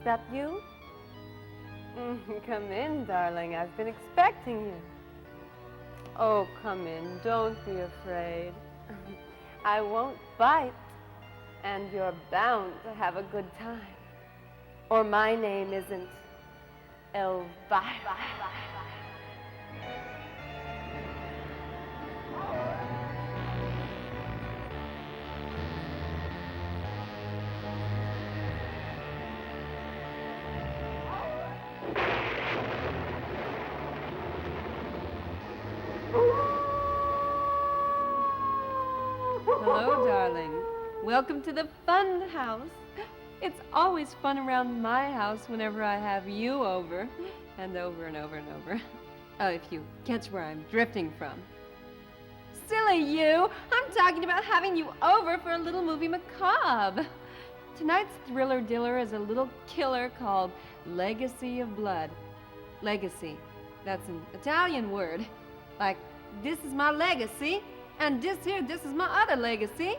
that you? Come in, darling. I've been expecting you. Oh, come in. Don't be afraid. I won't bite, and you're bound to have a good time. Or my name isn't Elvira. Hello, darling. Welcome to the fun house. It's always fun around my house whenever I have you over. And over and over and over. Oh, if you catch where I'm drifting from. Silly you! I'm talking about having you over for a little movie Macabre. Tonight's thriller diller is a little killer called Legacy of Blood. Legacy. That's an Italian word. Like, this is my legacy. And this is my other legacy.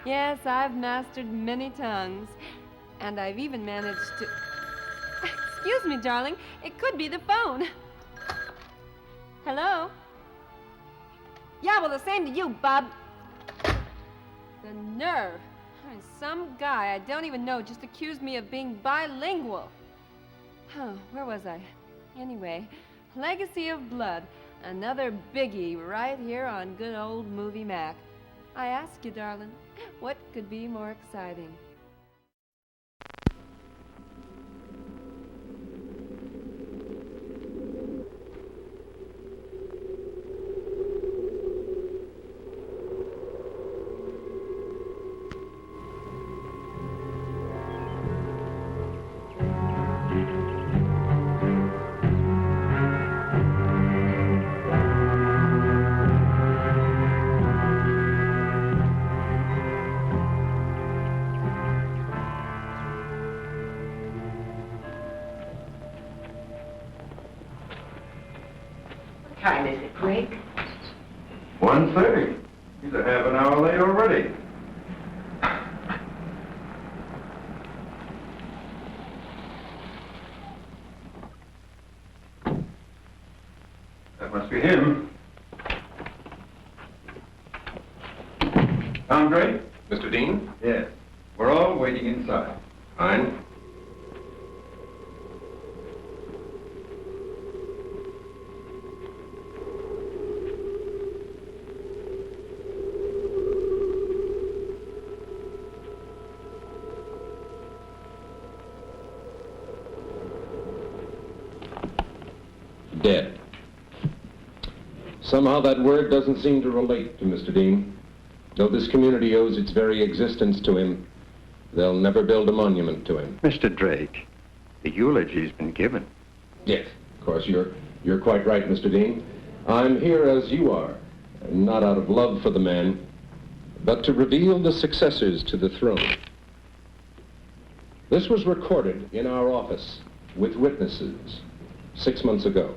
Yes, I've mastered many tongues. And I've even managed to... Excuse me, darling. It could be the phone. Hello? Yeah, well, the same to you, Bob. The nerve. Some guy I don't even know just accused me of being bilingual. Oh, where was I? Anyway, Legacy of Blood. Another biggie right here on good old Movie Mac. I ask you, darling, what could be more exciting? Time is it, Greg? 1:30. He's a half an hour late already. That must be him. Andre? Mr. Dean? Yes. We're all waiting inside. Fine. Dead. Somehow that word doesn't seem to relate to Mr. Dean. Though this community owes its very existence to him, they'll never build a monument to him. Mr. Drake, the eulogy's been given. Yes, of course, you're quite right, Mr. Dean. I'm here as you are, not out of love for the man, but to reveal the successors to the throne. This was recorded in our office with witnesses 6 months ago.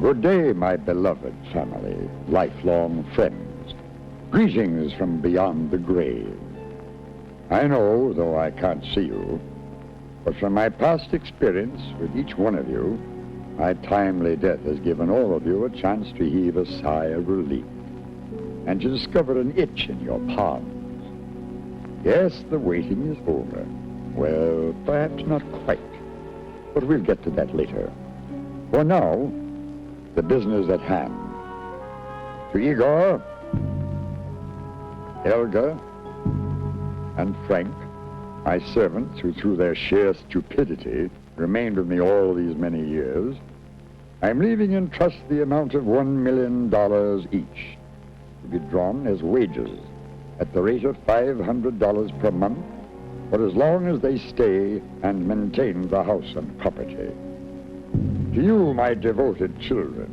Good day, my beloved family, lifelong friends. Greetings from beyond the grave. I know, though I can't see you, but from my past experience with each one of you, my timely death has given all of you a chance to heave a sigh of relief and to discover an itch in your palms. Yes, the waiting is over. Well, perhaps not quite, but we'll get to that later. For now, the business at hand. To Igor, Elga, and Frank, my servants who through their sheer stupidity remained with me all these many years, I'm leaving in trust the amount of $1 million each to be drawn as wages at the rate of $500 per month for as long as they stay and maintain the house and property. To you, my devoted children,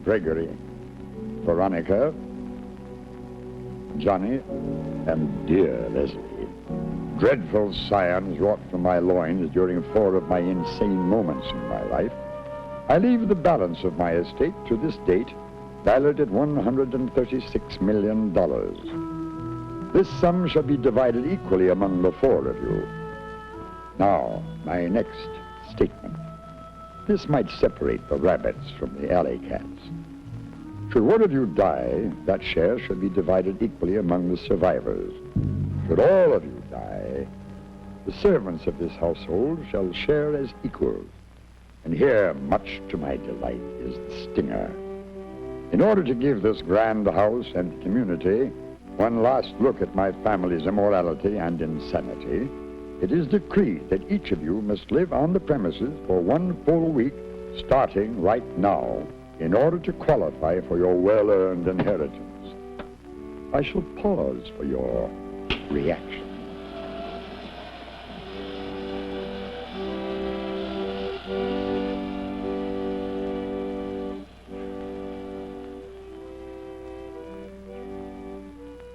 Gregory, Veronica, Johnny, and dear Leslie. Dreadful scions wrought from my loins during 4 of my insane moments in my life. I leave the balance of my estate to this date, valued at $136 million. This sum shall be divided equally among the 4 of you. Now, my next statement. This might separate the rabbits from the alley cats. Should one of you die, that share shall be divided equally among the survivors. Should all of you die, the servants of this household shall share as equals. And here, much to my delight, is the stinger. In order to give this grand house and community one last look at my family's immorality and insanity, it is decreed that each of you must live on the premises for 1 full week, starting right now, in order to qualify for your well-earned inheritance. I shall pause for your reaction.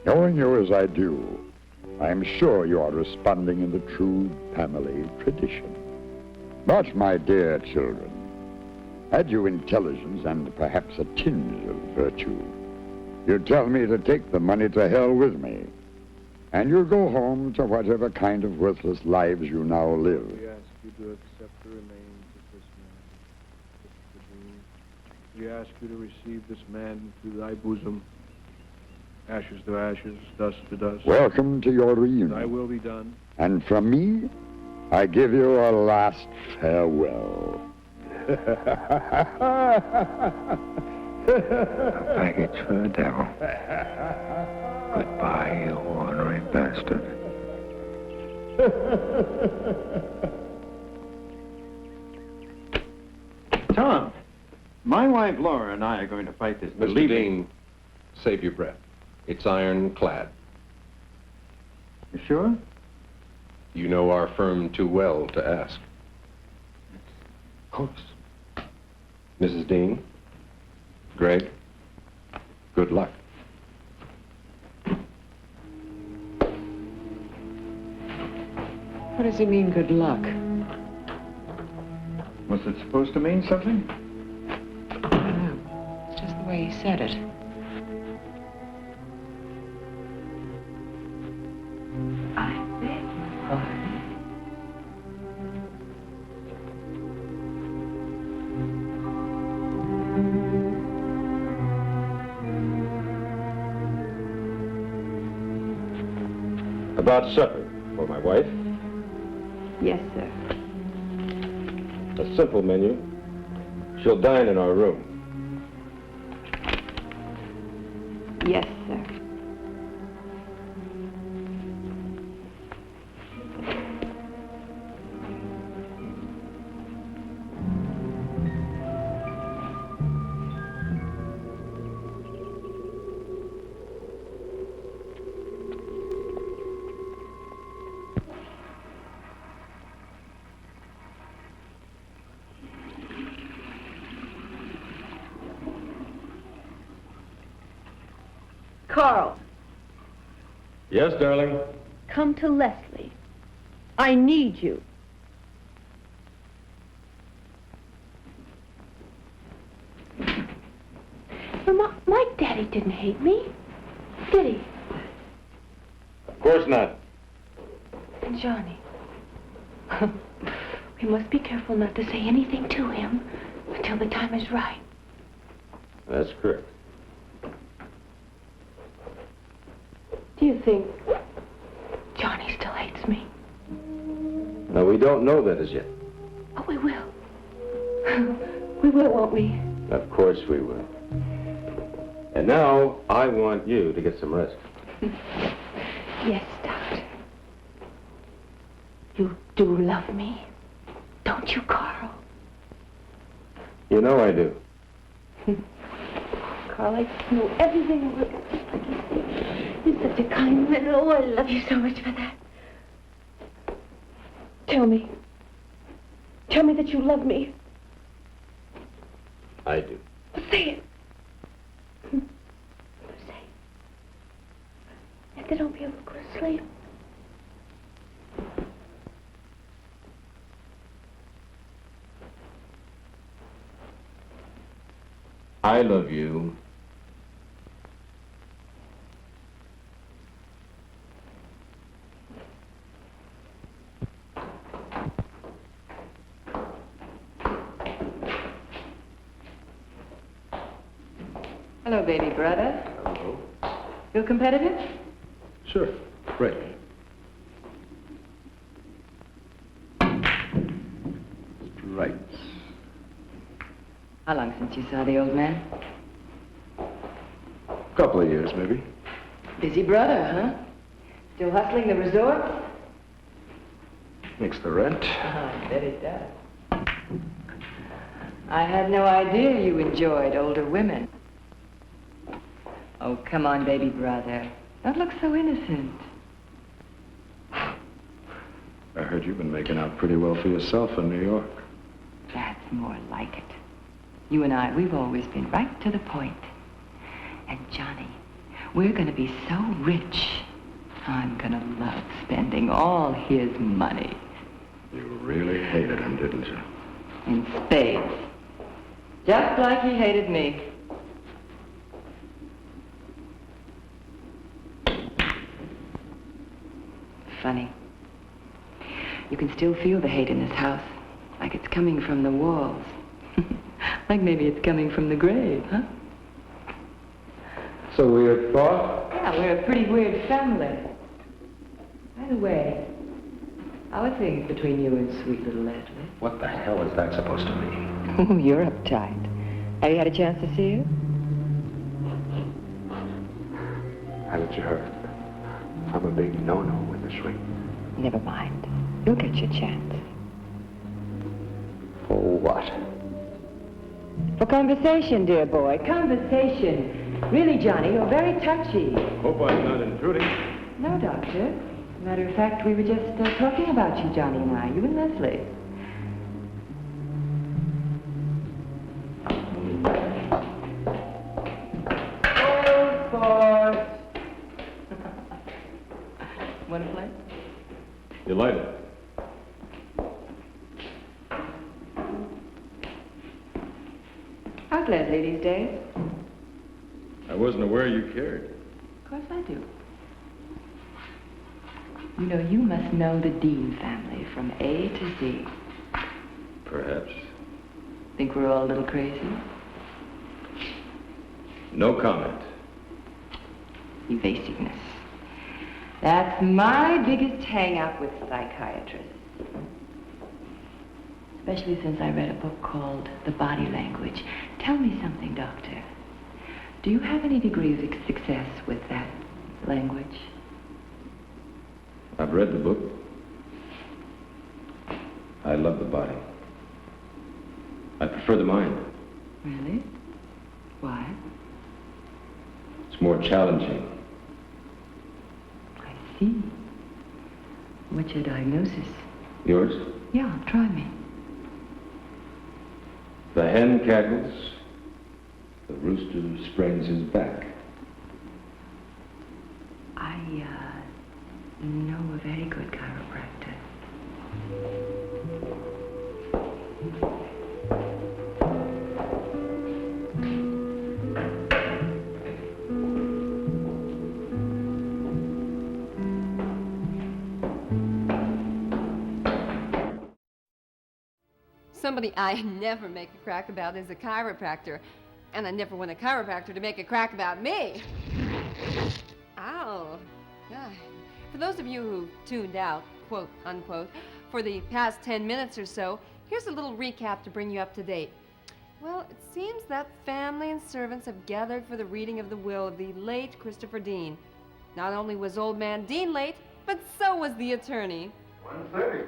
Knowing you as I do, I am sure you are responding in the true family tradition. But, my dear children, had you intelligence and perhaps a tinge of virtue, you'd tell me to take the money to hell with me, and you'll go home to whatever kind of worthless lives you now live. We ask you to accept the remains of this man, Mr. Dean. We ask you to receive this man to thy bosom, ashes to ashes, dust to dust. Welcome to your reunion. Thy will be done. And from me, I give you a last farewell. Package for the devil. Goodbye, you ornery bastard. Tom, my wife Laura and I are going to fight this. Mr. Dean, save your breath. It's ironclad. You sure? You know our firm too well to ask. Of course. Mrs. Dean, Greg, good luck. What does he mean, good luck? Was it supposed to mean something? I don't know. It's just the way he said it. I beg your pardon. About supper for my wife. Yes, sir. A simple menu. She'll dine in our room. Yes, sir. Carl, Yes, darling? come to Leslie. I need you. My daddy didn't hate me, did he? Of course not. And Johnny. We must be careful not to say anything to him until the time is right. That's correct. Do you think Johnny still hates me? Now, we don't know that as yet. Oh, we will. We will, won't we? Of course we will. And now, I want you to get some rest. Yes, Dad. You do love me, don't you, Carl? You know I do. Carl, I know everything about you, just like you say. You're such a kind man. Oh, I love you so much for that. Tell me. Tell me that you love me. I do. Say it. Say it. they don't be able to go to sleep. I love you. Hello, baby brother. Hello. Feel competitive? Sure. Great. Right. How long since you saw the old man? Couple of years, maybe. Busy brother, huh? Still hustling the resort? Makes the rent. I bet it does. I had no idea you enjoyed older women. Oh, come on, baby brother. Don't look so innocent. I heard you've been making out pretty well for yourself in New York. That's more like it. You and I, we've always been right to the point. And Johnny, we're gonna be so rich. I'm gonna love spending all his money. You really hated him, didn't you? In spades. Just like he hated me. Funny. You can still feel the hate in this house. Like it's coming from the walls. Like maybe it's coming from the grave, huh? So weird thought? Yeah, we're a pretty weird family. By the way, how are things between you and sweet little Leslie? What the hell is that supposed to mean? Oh, you're uptight. Have you had a chance to see her? Haven't you heard? I'm a big no-no in this ring. Never mind. You'll get your chance. For what? For conversation, dear boy. Conversation. Really, Johnny, you're very touchy. Hope I'm not intruding. No, Doctor. Matter of fact, we were just talking about you, Johnny and I. You and Leslie. Hold for... Want to play? You light it. How's Leslie these days? I wasn't aware you cared. Of course I do. You know, you must know the Dean family from A to Z. Perhaps. Think we're all a little crazy? No comment. Evasiveness. That's my biggest hang-up with psychiatrists. Especially since I read a book called The Body Language. Tell me something, Doctor. Do you have any degree of success with that language? I've read the book. I love the body. I prefer the mind. Really? Why? It's more challenging. I see. What's your diagnosis? Yours? Yeah, try me. The hen cackles. The rooster sprains his back. I know a very good chiropractor. Somebody I never make a crack about is a chiropractor. And I never want a chiropractor to make a crack about me. Ow. God. For those of you who tuned out, quote, unquote, for the past 10 minutes or so, here's a little recap to bring you up to date. Well, it seems that family and servants have gathered for the reading of the will of the late Christopher Dean. Not only was old man Dean late, but so was the attorney. 1:30.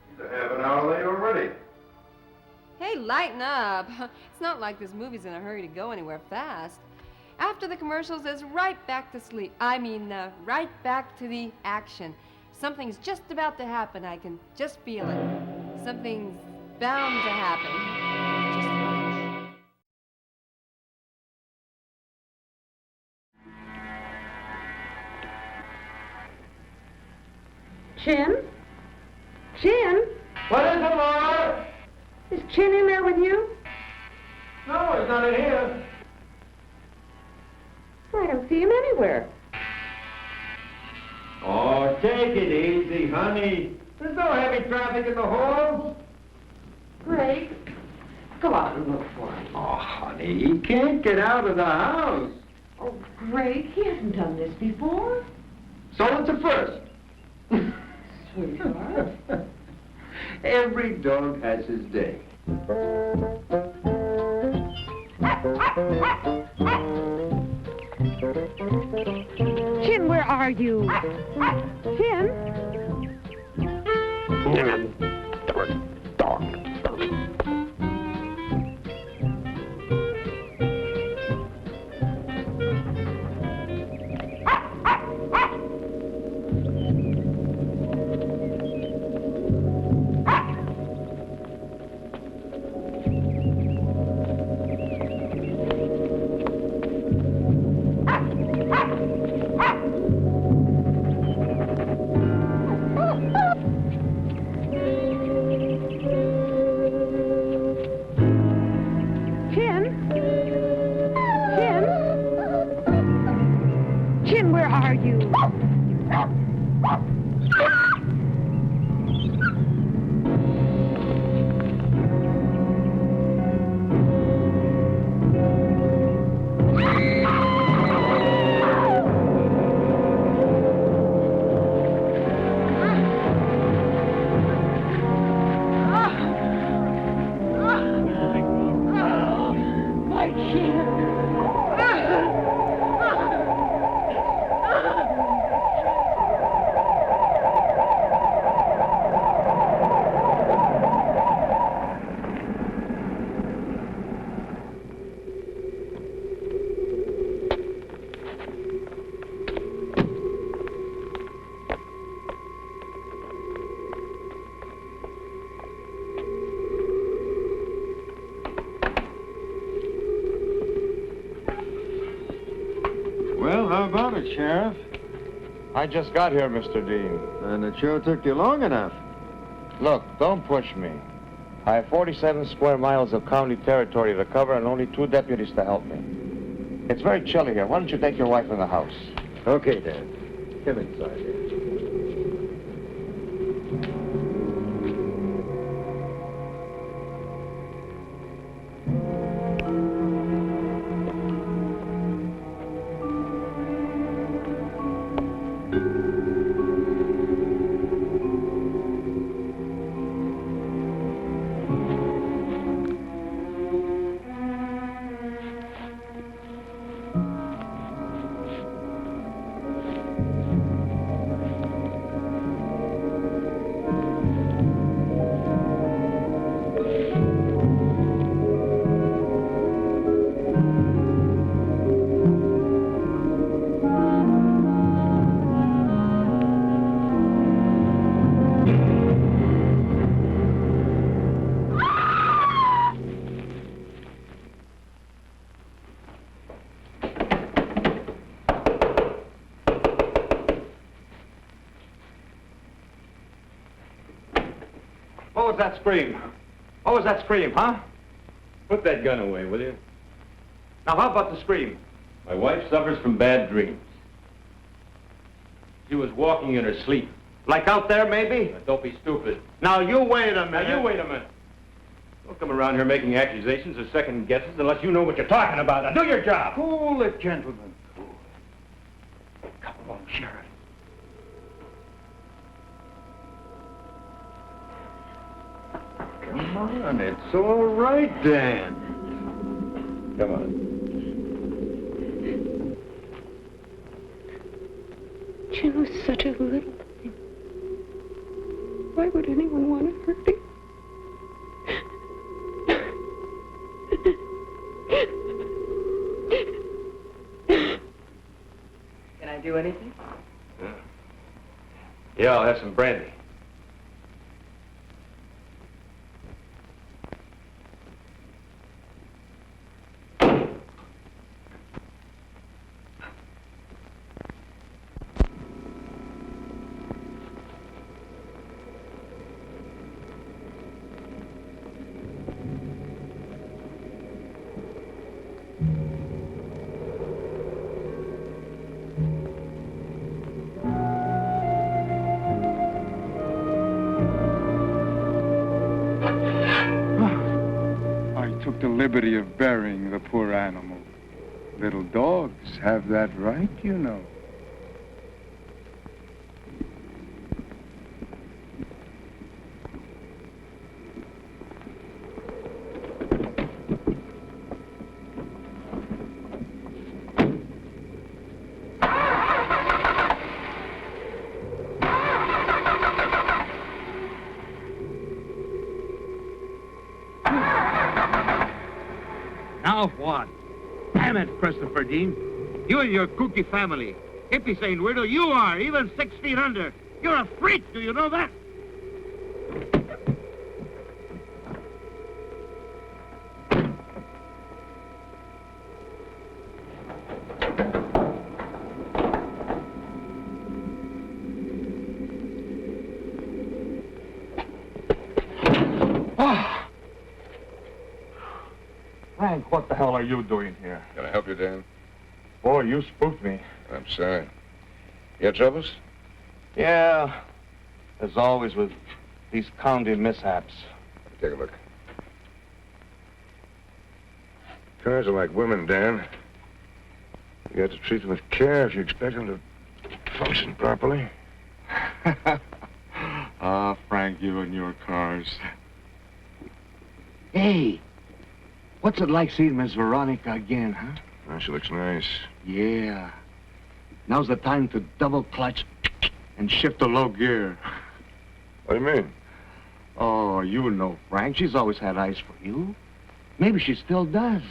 He's a half an hour late already. Hey, lighten up. It's not like this movie's in a hurry to go anywhere fast. After the commercials, it's right back to sleep. Right back to the action. Something's just about to happen. I can just feel it. Something's bound to happen. Just watch. Chin? Chin? What is it, Laura? Is Chin in there with you? No, it's not in here. I don't see him anywhere. Oh, take it easy, honey. There's no heavy traffic in the halls. Greg, go out and look for him. Oh, honey, he can't get out of the house. Oh, Greg, he hasn't done this before. So it's a first. Sweetheart. Every dog has his day. Chin, where are you? Chin? Chin, where are you? My Chin. Well, how about it, Sheriff? I just got here, Mr. Dean. And it sure took you long enough. Look, don't push me. I have 47 square miles of county territory to cover and only 2 deputies to help me. It's very chilly here. Why don't you take your wife in the house? Okay, Dad. Come inside here. What was that scream? What was that scream, huh? Put that gun away, will you? Now, how about the scream? My wife suffers from bad dreams. She was walking in her sleep. Like out there, maybe? Now, don't be stupid. Now, you wait a minute. Now, you wait a minute. Don't come around here making accusations or second guesses unless you know what you're talking about. Now, do your job. Cool it, gentlemen. Cool it. Come along, Sheriff. Come on, it's all right, Dan. Come on. Chin was such a little thing. Why would anyone want to hurt him? Can I do anything? Yeah, I'll have some brandy. took the liberty of burying the poor animal. Little dogs have that right, you know. Now what? Damn it, Christopher Dean. You and your kooky family. Hippie St. Weirdo, you are, even 6 feet under. You're a freak, do you know that? Frank, what the hell are you doing here? Can I help you, Dan? Boy, you spooked me. I'm sorry. You got troubles? Yeah, as always with these county mishaps. Take a look. Cars are like women, Dan. You have to treat them with care if you expect them to function properly. Frank, you and your cars. Hey, what's it like seeing Miss Veronica again, huh? Oh, she looks nice. Yeah. Now's the time to double clutch and shift to low gear. What do you mean? Oh, you know, Frank. She's always had eyes for you. Maybe she still does.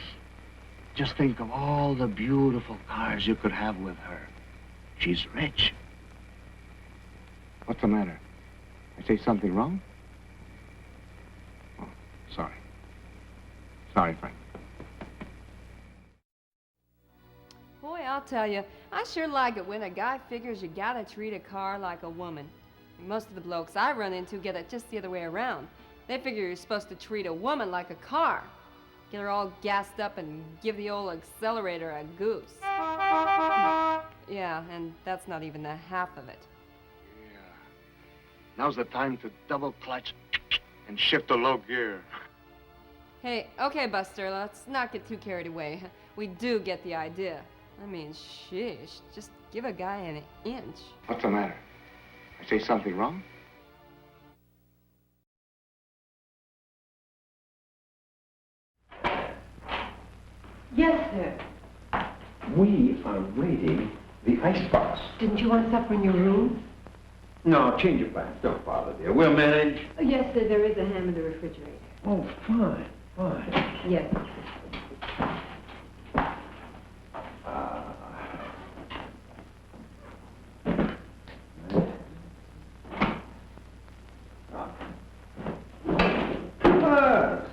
Just think of all the beautiful cars you could have with her. She's rich. What's the matter? I say something wrong? Oh, sorry. Sorry, Frank. Boy, I'll tell you, I sure like it when a guy figures you gotta treat a car like a woman. Most of the blokes I run into get it just the other way around. They figure you're supposed to treat a woman like a car. Get her all gassed up and give the old accelerator a goose. Yeah, and that's not even the half of it. Yeah. Now's the time to double clutch and shift to low gear. Hey, okay, Buster, let's not get too carried away. We do get the idea. I mean, sheesh, just give a guy an inch. What's the matter? I say something wrong? Yes, sir. We are raiding the icebox. Didn't you want supper in your room? No, change your plans. Don't bother, dear. We'll manage. Oh, yes, sir. There is a ham in the refrigerator. Oh, fine, fine. Yes.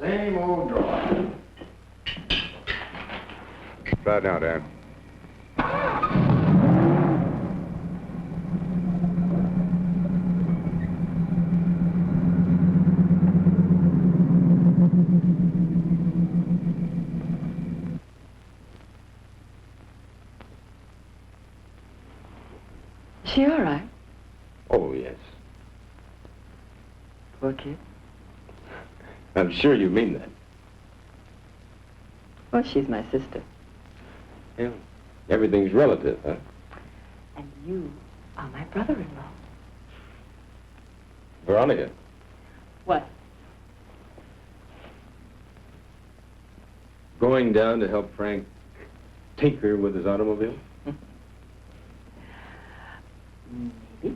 Same old draw. Try it now, Dan. She all right? Oh, yes. Poor kid. I'm sure you mean that. Well, she's my sister. Yeah. Everything's relative, huh? And you are my brother-in-law. Veronica. What? Going down to help Frank tinker with his automobile? Maybe.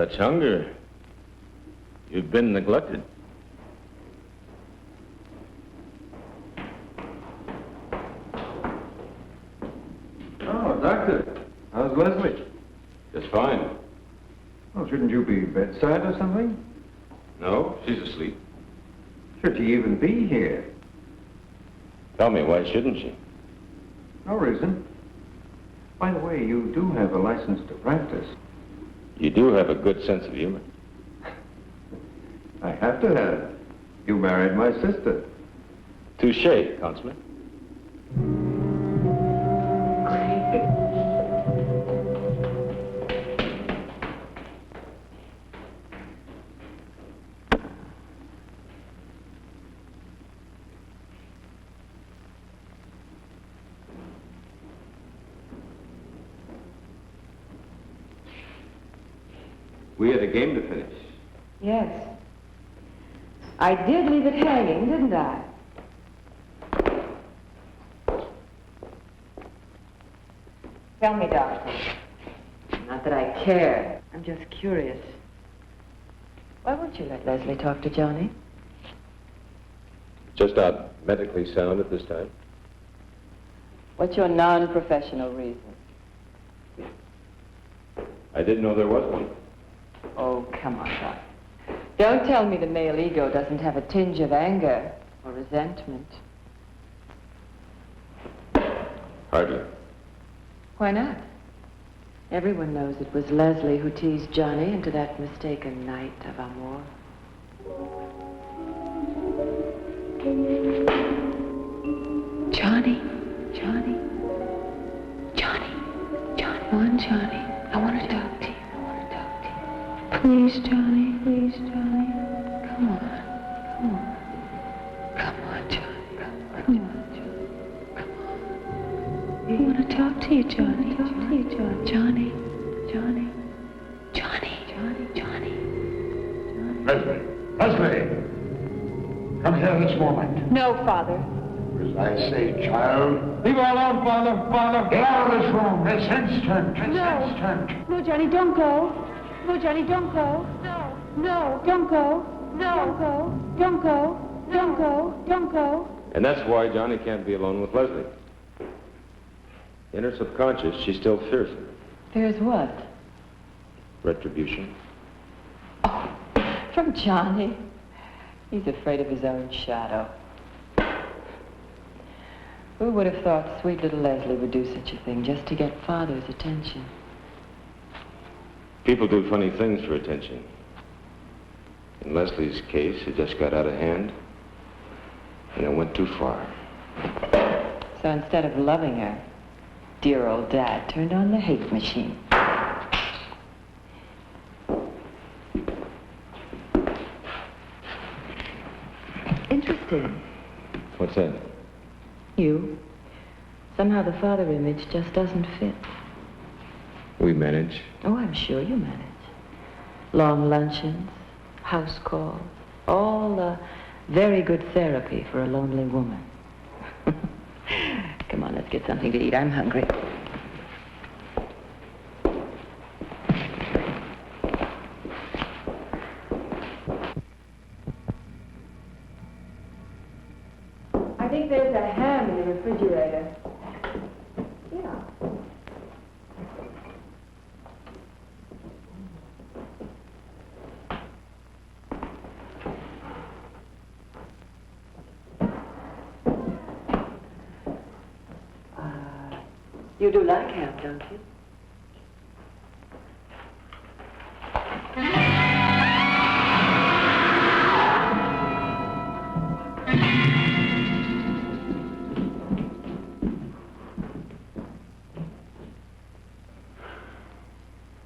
such hunger. You've been neglected. Oh, Doctor. How's Leslie? Just fine. Oh, shouldn't you be bedside or something? No, she's asleep. Should she even be here? Tell me, why shouldn't she? No reason. By the way, you do have a license to practice. You do have a good sense of humor. I have to have it. You married my sister. Touché, Constable. We had a game to finish. Yes. I did leave it hanging, didn't I? Tell me, Doctor. Not that I care. I'm just curious. Why won't you let Leslie talk to Johnny? Just not medically sound at this time. What's your non-professional reason? I didn't know there was one. Oh, come on, Doc. Don't tell me the male ego doesn't have a tinge of anger or resentment. Hardly. Why not? Everyone knows it was Leslie who teased Johnny into that mistaken night of amour. Johnny, Johnny, Johnny, Johnny. Come on, Johnny. I want to talk to you. I want to talk to you. Please, Johnny. Please, Johnny. Come on. Come on. Come on, Johnny. Come on, Johnny. Come on. I want to talk to you, Johnny. Talk to you, Johnny. Johnny. Johnny. Johnny. Johnny. Johnny. Leslie! Leslie! Come here this moment. No, Father. As I say, child. Leave her alone, Father. Father. Get out of this room. This instant. This instant. No, Johnny, don't go. No, Johnny, don't go. No. No, don't go. No. Don't go. Don't go. Don't go. Don't go. And that's why Johnny can't be alone with Leslie. In her subconscious, she still fears him. Fears what? Retribution. Oh, from Johnny. He's afraid of his own shadow. Who would have thought sweet little Leslie would do such a thing just to get Father's attention? People do funny things for attention. In Leslie's case, it just got out of hand, and it went too far. So instead of loving her, dear old Dad turned on the hate machine. Interesting. What's that? You. Somehow the father image just doesn't fit. We manage. Oh, I'm sure you manage. Long luncheons, house calls, all very good therapy for a lonely woman. Come on, let's get something to eat. I'm hungry. I think there's a ham in the refrigerator. Yeah. You do like ham, don't you?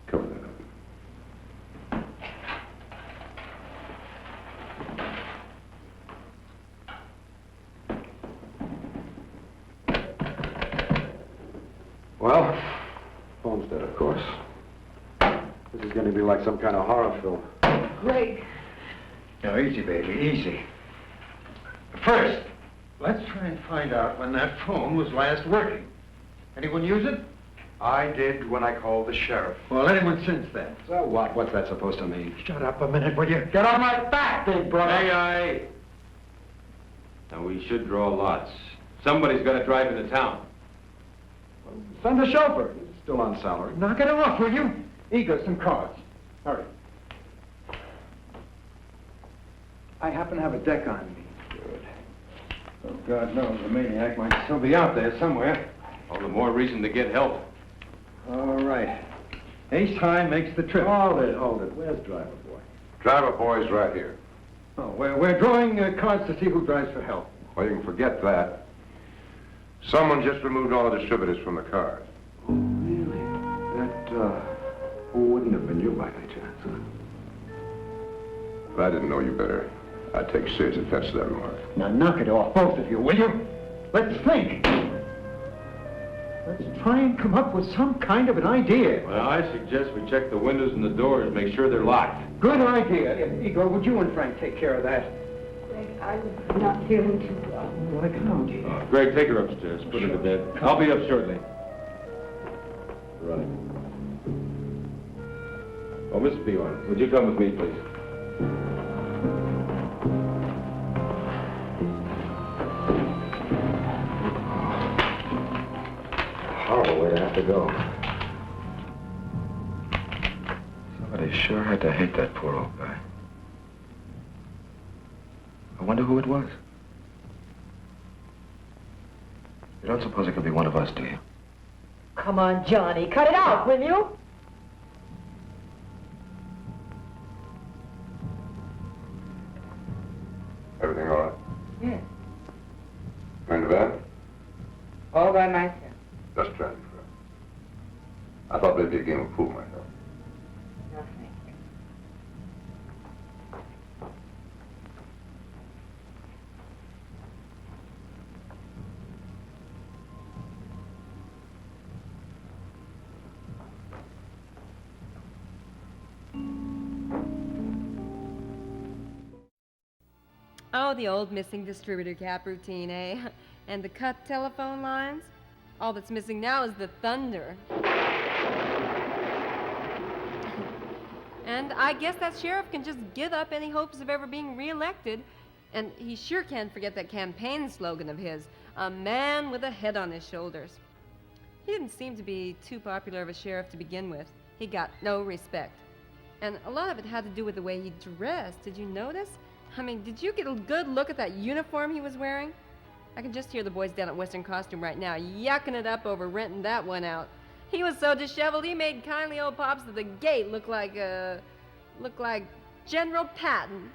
Cover that up. Well, Homestead, of course. This is going to be like some kind of horror film. Greg. Now, easy, baby, easy. First, let's try and find out when that phone was last working. Anyone use it? I did when I called the sheriff. Well, anyone since then? So what? What's that supposed to mean? Shut up a minute, will you? Get on my back, big brother! Aye. Now, we should draw lots. Somebody's got to drive into town. Send the chauffeur. He's still on salary. Knock it off, will you? Eager, some cards. Hurry. I happen to have a deck on me. Good. Oh, God knows, the maniac might still be out there somewhere. All the more reason to get help. All right. Ace high makes the trip. Hold it, hold it. Where's driver boy? Driver boy's right here. Oh, we're drawing cards to see who drives for help. Well, you can forget that. Someone just removed all the distributors from the cars. Oh, really? That, wouldn't have been you by any chance, huh? If I didn't know you better, I'd take serious offense to that remark. Now knock it off, both of you, will you? Let's think. Let's try and come up with some kind of an idea. Well, I suggest we check the windows and the doors, make sure they're locked. Good idea. Igor, would you and Frank take care of that? Greg, I'm not feeling too well. Well, I can't. Greg, take her upstairs. Put her to bed. I'll be up shortly. Right. Oh, Miss Bjorn, would you come with me, please? Horrible way to have to go. Somebody sure had to hate that poor old guy. I wonder who it was. You don't suppose it could be one of us, do you? Come on, Johnny, cut it out, will you? Everything all right? Yes. You in the van? All by myself. Just trying to be fair. I thought maybe a game of pool myself. Nothing. Oh, the old missing distributor cap routine, eh? And the cut telephone lines? All that's missing now is the thunder. And I guess that sheriff can just give up any hopes of ever being reelected. And he sure can't forget that campaign slogan of his, a man with a head on his shoulders. He didn't seem to be too popular of a sheriff to begin with. He got no respect. And a lot of it had to do with the way he dressed. Did you notice? I mean, did you get a good look at that uniform he was wearing? I can just hear the boys down at Western Costume right now, yucking it up over renting that one out. He was so disheveled, he made kindly old Pops at the gate look like General Patton.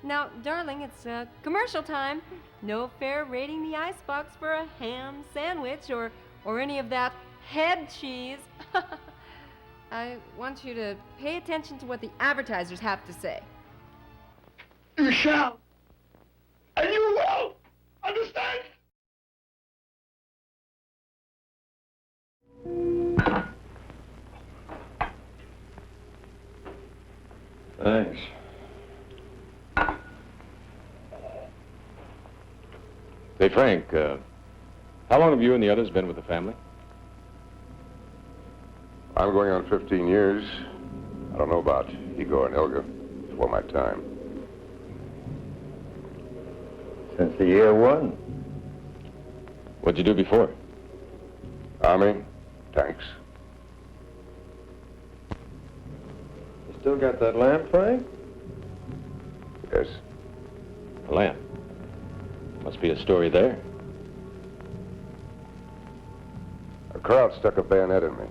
Now, darling, it's commercial time. No fair raiding the icebox for a ham sandwich or any of that head cheese. I want you to pay attention to what the advertisers have to say. You shall. And you will. Understand? Thanks. Say, Frank, how long have you and the others been with the family? I'm going on 15 years. I don't know about Igor and Ilga. It's well my time. Since the year one. What'd you do before? Army, tanks. You still got that lamp, Frank? Yes. A lamp. Must be a story there. A crowd stuck a bayonet in me.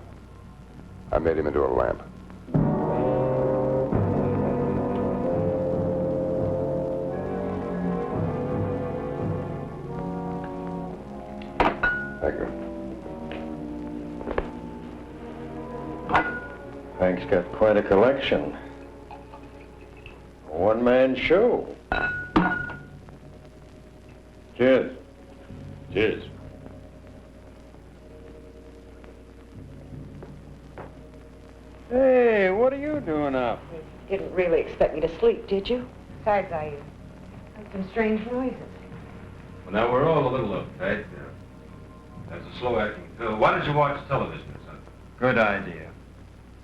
I made him into a lamp. Thank you. Frank's got quite a collection. A one-man show. Cheers. Cheers. Hey, what are you doing up? You didn't really expect me to sleep, did you? Besides, I heard some strange noises. Well, now, we're all a little uptight. That's a slow-acting pill. Why don't you watch television or something? Good idea.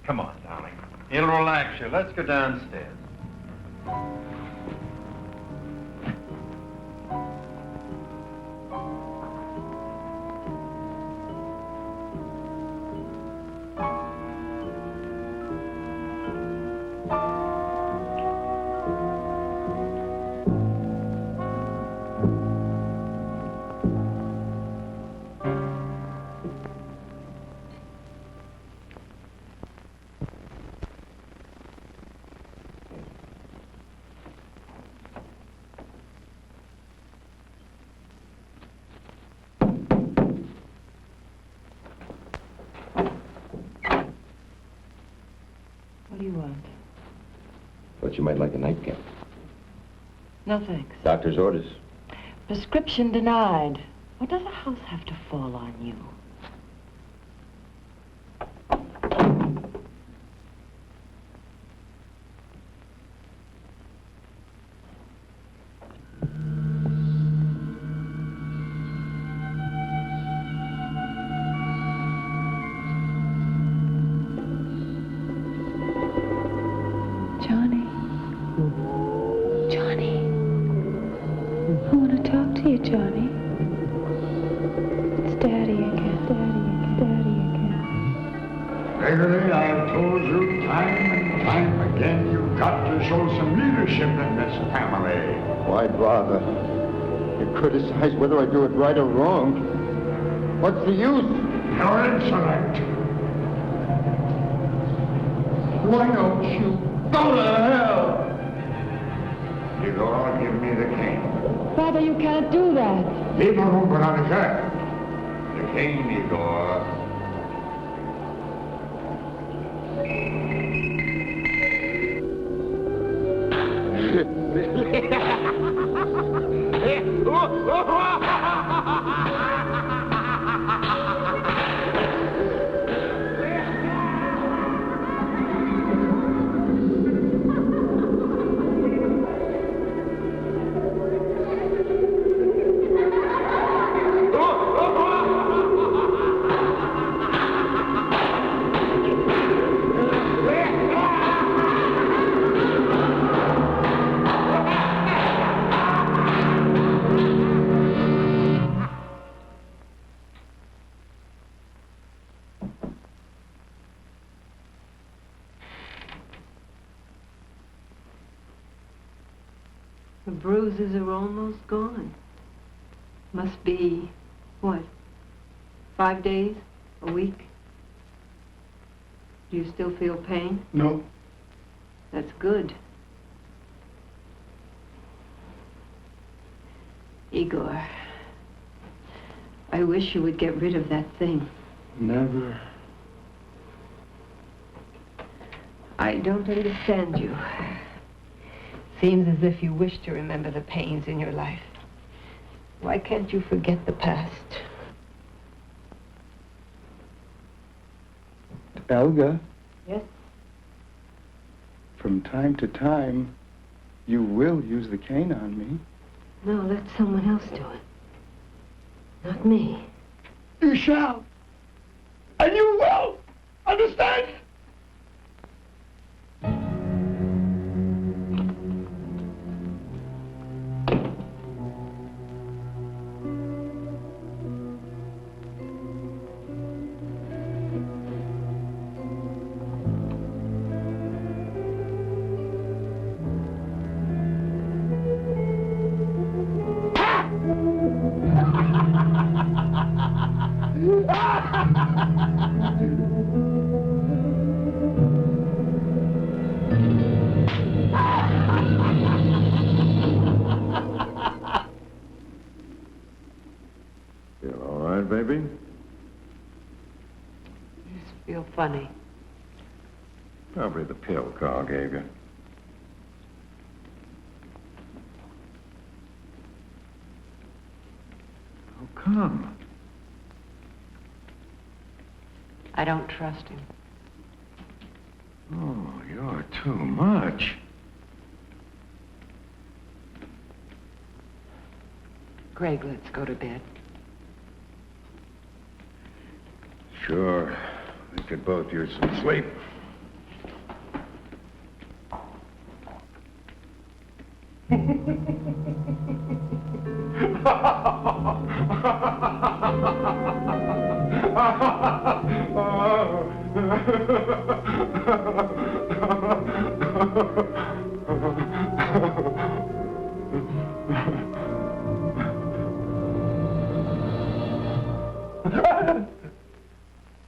Come on, darling. It'll relax you. Let's go downstairs. What do you want? Thought you might like a nightcap. No, thanks. Doctor's orders. Prescription denied. What does a house have to fall on you? Johnny. Johnny. I want to talk to you, Johnny. It's Daddy again. Daddy again. Gregory, I've told you time and time again, you've got to show some leadership in this family. Why bother? You criticize whether I do it right or wrong. What's the use? You're insolent. Why don't you go to hell? Igor, give me the cane. Father, you can't do that. Leave the room, Veronica. The cane, Igor. The bruises are almost gone. Must be, what, 5 days? A week? Do you still feel pain? No. That's good. Igor, I wish you would get rid of that thing. Never. I don't understand you. Seems as if you wish to remember the pains in your life. Why can't you forget the past? Elga, Yes? from time to time, you will use the cane on me. No, let someone else do it. Not me. You shall. And you will. Understand? You all right, baby? I just feel funny. Probably the pill Carl gave you. How come? I don't trust him. Oh, you're too much. Greg, let's go to bed. Sure. We could both use some sleep.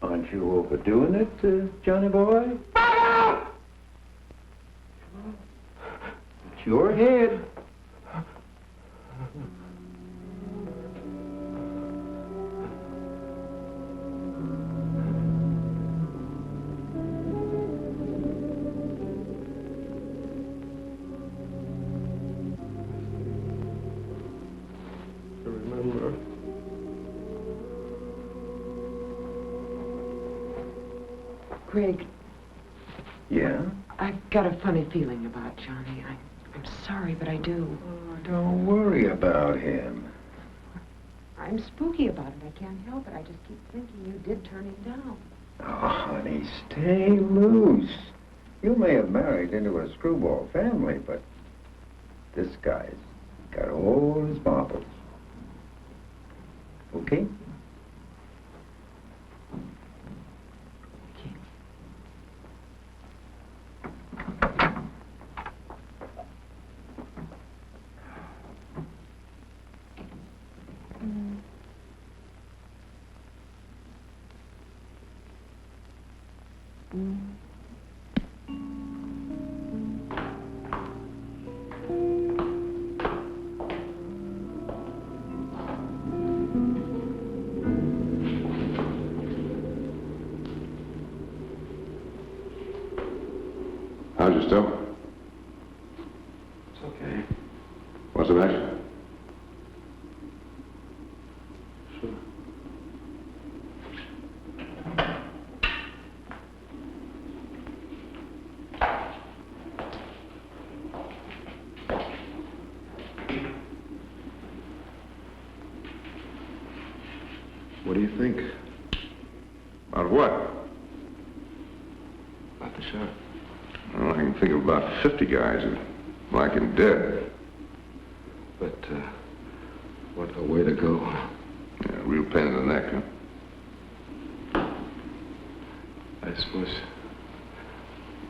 Aren't you overdoing it, Johnny boy? It's your head. Remember? Greg, Yeah? I've got a funny feeling about Johnny. I'm sorry, but I do. Oh, don't worry about him. I'm spooky about it. I can't help it. I just keep thinking you did turn him down. Oh, honey, stay loose. You may have married into a screwball family, but this guy's got all his marbles. Okay? How's your stomach? It's okay. What's the matter? Sure. What do you think? About what? About the shot. Well, I can think of about 50 guys who like him dead. But, what a way to go. Yeah, real pain in the neck, huh? I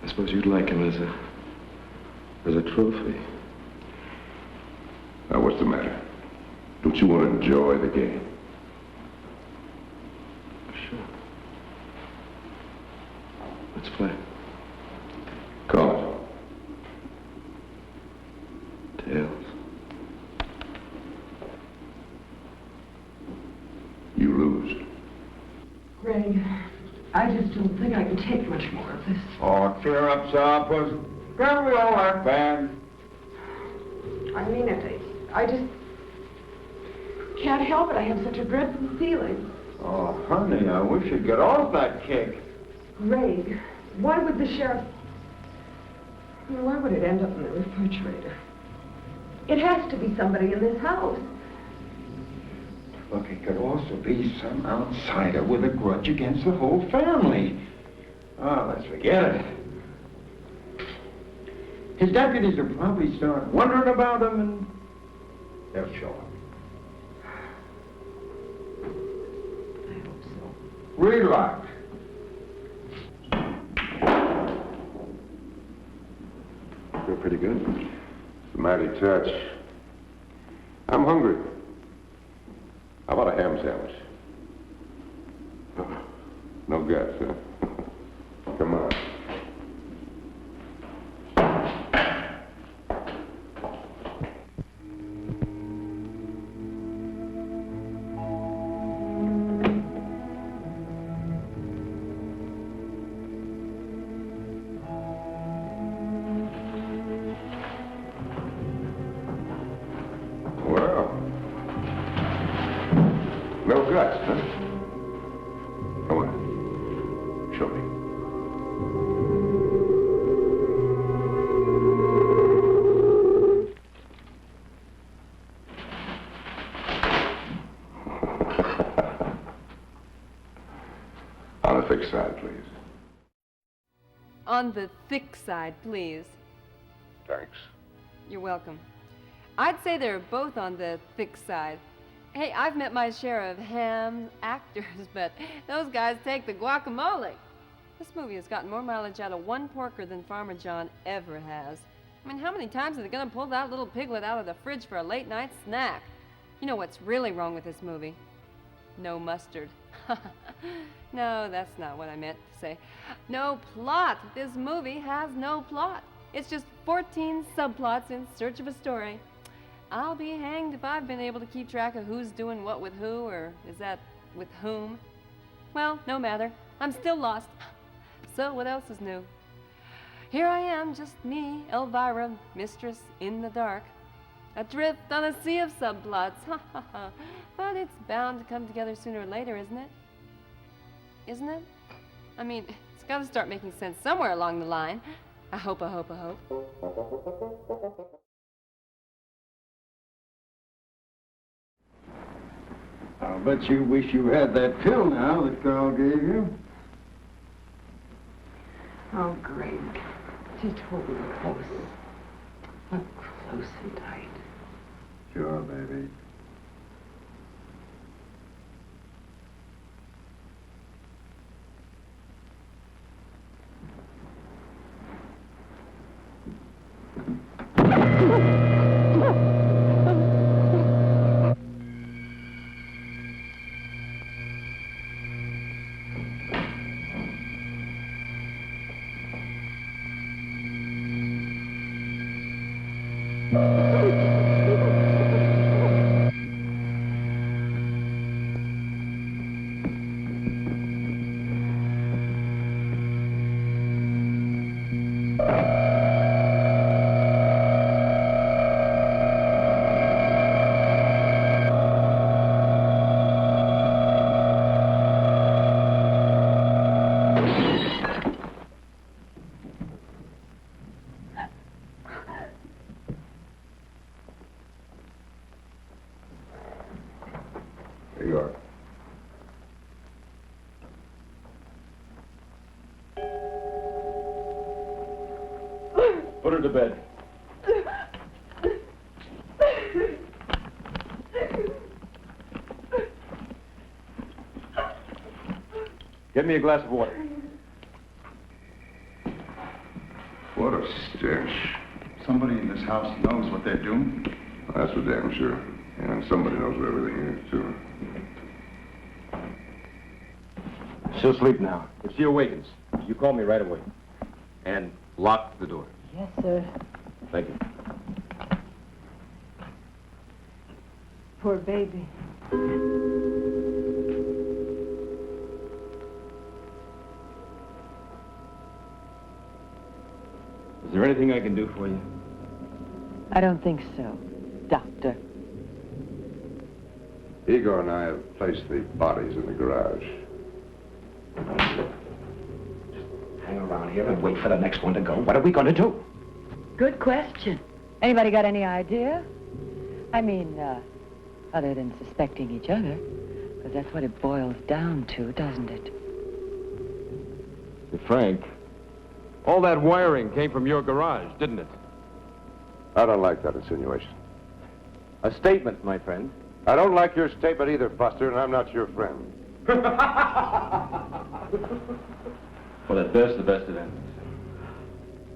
suppose you'd like him as a trophy. Now, what's the matter? Don't you want to enjoy the game? Sure. Let's play. Call it. Tails. You lose. Greg, I just don't think I can take much more of this. Oh, cheer up, Soppers. Can't we all have fans? I mean it. I just can't help it. I have such a dreadful feeling. Oh, honey, I wish you'd get off that kick. Greg, why would the sheriff... Why would it end up in the refrigerator? It has to be somebody in this house. Look, it could also be some outsider with a grudge against the whole family. Oh, let's forget it. His deputies will probably start wondering about him, and they'll show up. I hope so. Relax. Feel pretty good. It's a mighty touch. I'm hungry. How about a ham sandwich? No guts, huh? Come on. Well, no guts, huh? Come on. Show me. On the thick side, please. On the thick side, please. Thanks. You're welcome. I'd say they're both on the thick side. Hey, I've met my share of ham actors, but those guys take the guacamole. This movie has gotten more mileage out of one porker than Farmer John ever has. I mean, how many times are they going to pull that little piglet out of the fridge for a late-night snack? You know what's really wrong with this movie? No mustard. No, that's not what I meant to say. No plot. This movie has no plot. It's just 14 subplots in search of a story. I'll be hanged if I've been able to keep track of who's doing what with who, or is that with whom? Well, no matter. I'm still lost. So what else is new? Here I am, just me, Elvira, mistress in the dark. Adrift on a sea of subplots. But it's bound to come together sooner or later, isn't it? Isn't it? I mean, it's got to start making sense somewhere along the line. I hope. I'll bet you wish you had that pill now that Carl gave you. Oh, Greg, just hold me close. Up close and tight. Sure, baby. Here you are. Put her to bed. Get me a glass of water. What a stench. Somebody in this house knows what they're doing. That's for damn sure. And somebody knows where everything is, too. She'll sleep now. If she awakens, you call me right away. And lock the door. Yes, sir. Thank you. Poor baby. Is there anything I can do for you? I don't think so, Doctor. Igor and I have placed the bodies in the garage. Hang around here and wait for the next one to go. What are we going to do? Good question. Anybody got any idea? I mean, other than suspecting each other, because that's what it boils down to, doesn't it? Hey, Frank, all that wiring came from your garage, didn't it? I don't like that insinuation. A statement, my friend. I don't like your statement either, Buster, and I'm not your friend. Well, at best, the best of ends.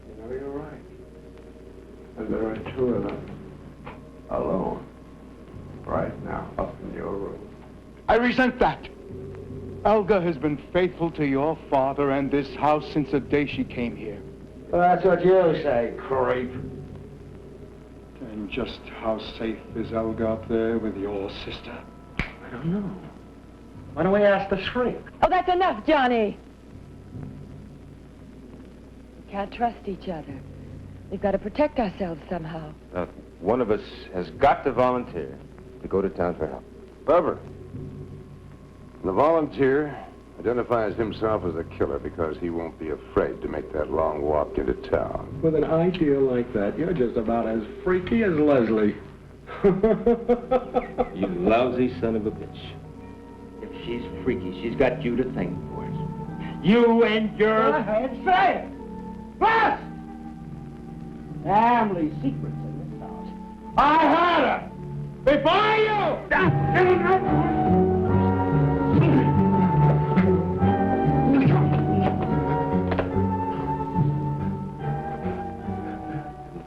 You know, you're right. And there are two of them. Alone. Right now, up in your room. I resent that. Elga has been faithful to your father and this house since the day she came here. Well, that's what you say, creep. And just how safe is Elga up there with your sister? I don't know. Why don't we ask the shrink? Oh, that's enough, Johnny. We can't trust each other. We've got to protect ourselves somehow. One of us has got to volunteer to go to town for help. Clever. The volunteer identifies himself as a killer because he won't be afraid to make that long walk into town. With an idea like that, you're just about as freaky as Leslie. You lousy son of a bitch. If she's freaky, she's got you to thank for it. You and your... Go ahead, say it. What? Family secrets in this house. I had her before you.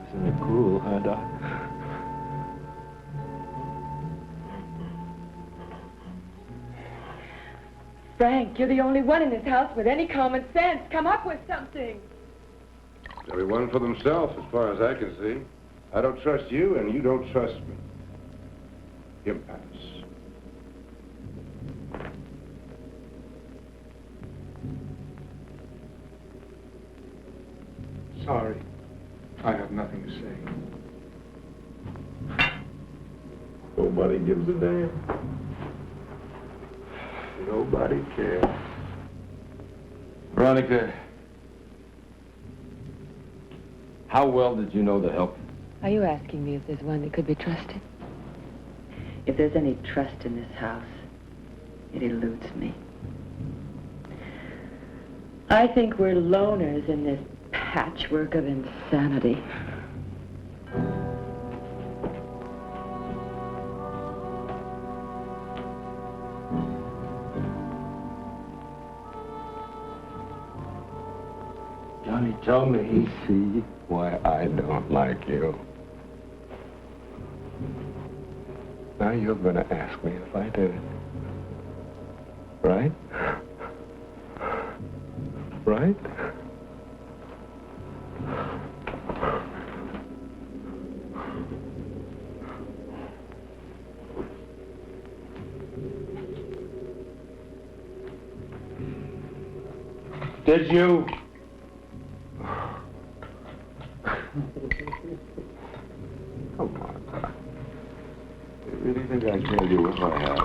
Isn't it cruel, huh, Doc? Frank, you're the only one in this house with any common sense. Come up with something. Everyone for themselves, as far as I can see. I don't trust you, and you don't trust me. Impasse. Sorry. I have nothing to say. Nobody gives a damn. Nobody cares. Veronica, how well did you know the help? Are you asking me if there's one that could be trusted? If there's any trust in this house, it eludes me. I think we're loners in this patchwork of insanity. Johnny, tell me. See why I don't like you. Now you're going to ask me if I did it. Right? Right? Did you? Come on, Doc. You really think I'd tell you if I had?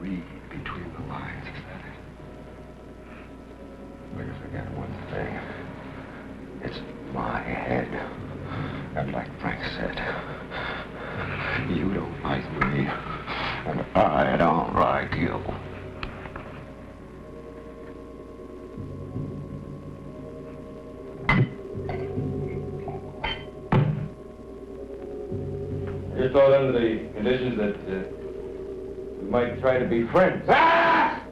Read between the lines, is that it? Because forget one thing. It's my head. And like Frank said, you don't like me, and I don't like you. I just thought under the conditions that we might try to be friends. Ah!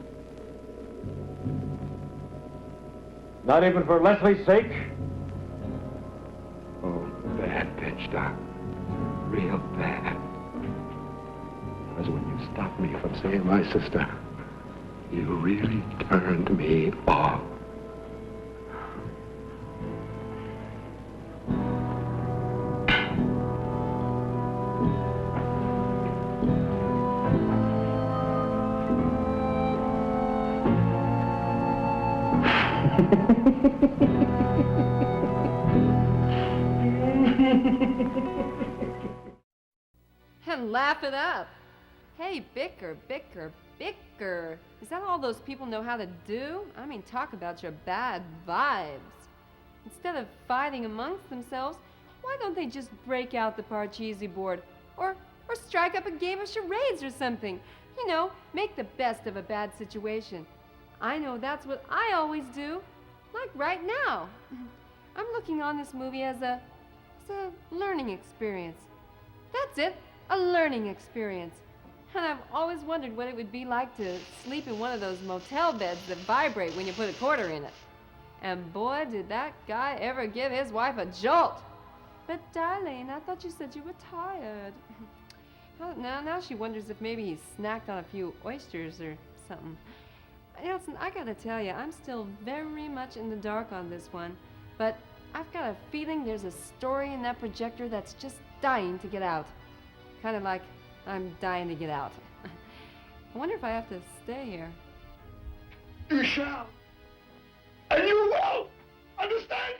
Not even for Leslie's sake? Oh, bad bitch, Doc. Real bad. Because when you stopped me from seeing my sister, you really turned me off. And laugh it up. Hey, bicker, bicker, bicker. Is that all those people know how to do? I mean, talk about your bad vibes. Instead of fighting amongst themselves, why don't they just break out the Parcheesi board? Or strike up a game of charades or something? You know, make the best of a bad situation. I know that's what I always do. Like right now. I'm looking on this movie as a learning experience. That's it, a learning experience. And I've always wondered what it would be like to sleep in one of those motel beds that vibrate when you put a quarter in it. And boy, did that guy ever give his wife a jolt. But darling, I thought you said you were tired. Now she wonders if maybe he snacked on a few oysters or something. Nelson, I gotta tell you, I'm still very much in the dark on this one, but I've got a feeling there's a story in that projector that's just dying to get out. Kind of like I'm dying to get out. I wonder if I have to stay here. You shall. And you will. Understand?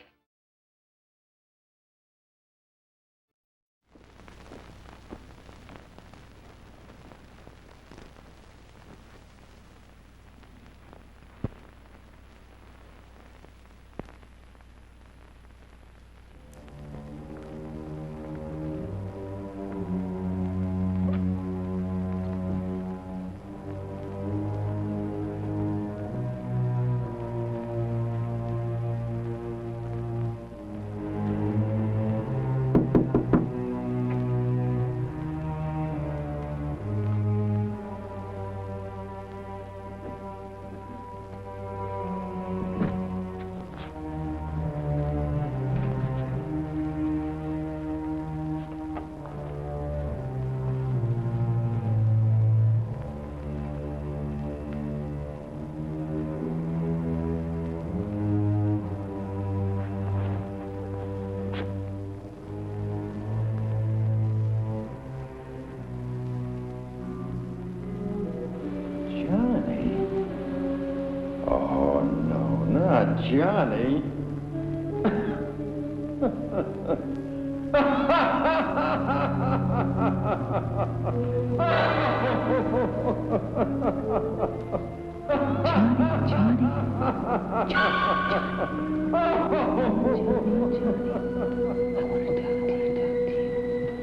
Johnny.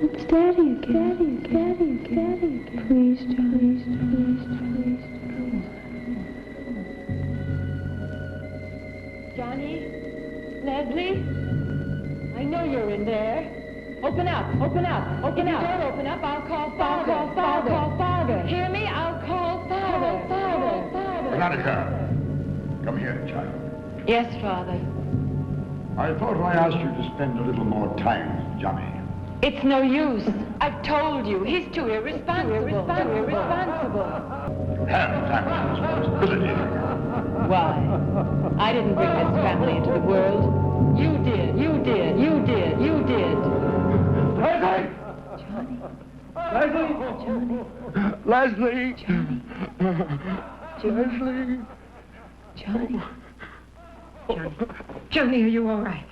It's Daddy again. Daddy again. Please, Johnny. Please. Johnny? Leslie? I know you're in there. Open up. If you don't open up, I'll call Father. Hear me? I'll call Father. Veronica, come here, child. Yes, Father. I thought I asked you to spend a little more time with Johnny. It's no use. I've told you. He's too irresponsible. You have family responsibility. Why? I didn't bring this family into the world. You did. Leslie! Johnny, are you all right?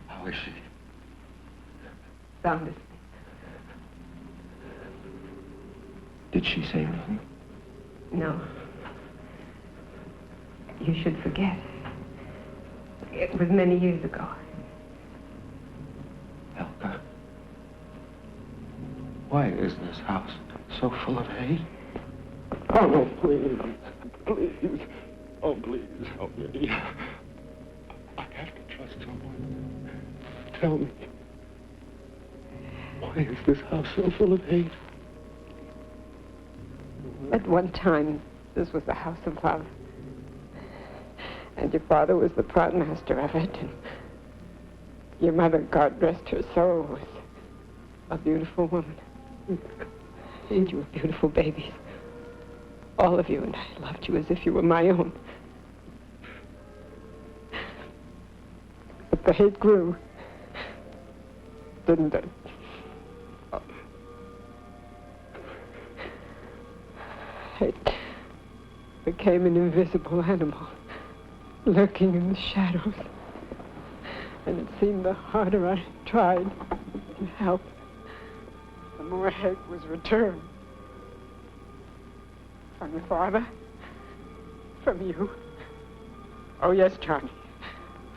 How is she? Sound asleep. Did she say anything? No. You should forget. It was many years ago. Elka, why is this house so full of hate? Oh, no, please. Please. Oh, please help me. I have to trust someone. Tell me. Why is this house so full of hate? At one time, this was a house of love. And your father was the prod master of it. And your mother, God rest her soul, was a beautiful woman. And you were beautiful babies. All of you, and I loved you as if you were my own. But the hate grew, didn't it? It became an invisible animal, lurking in the shadows. And it seemed the harder I tried to help, the more hate was returned. From your father, from you. Oh, yes, Johnny,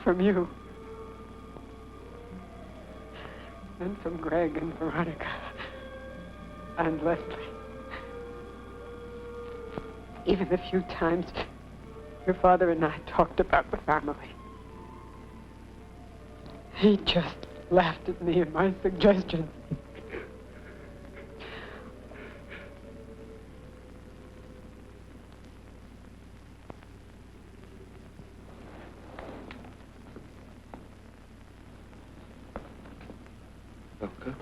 from you. And from Greg and Veronica and Leslie. Even a few times, your father and I talked about the family. He just laughed at me and my suggestions. Elka?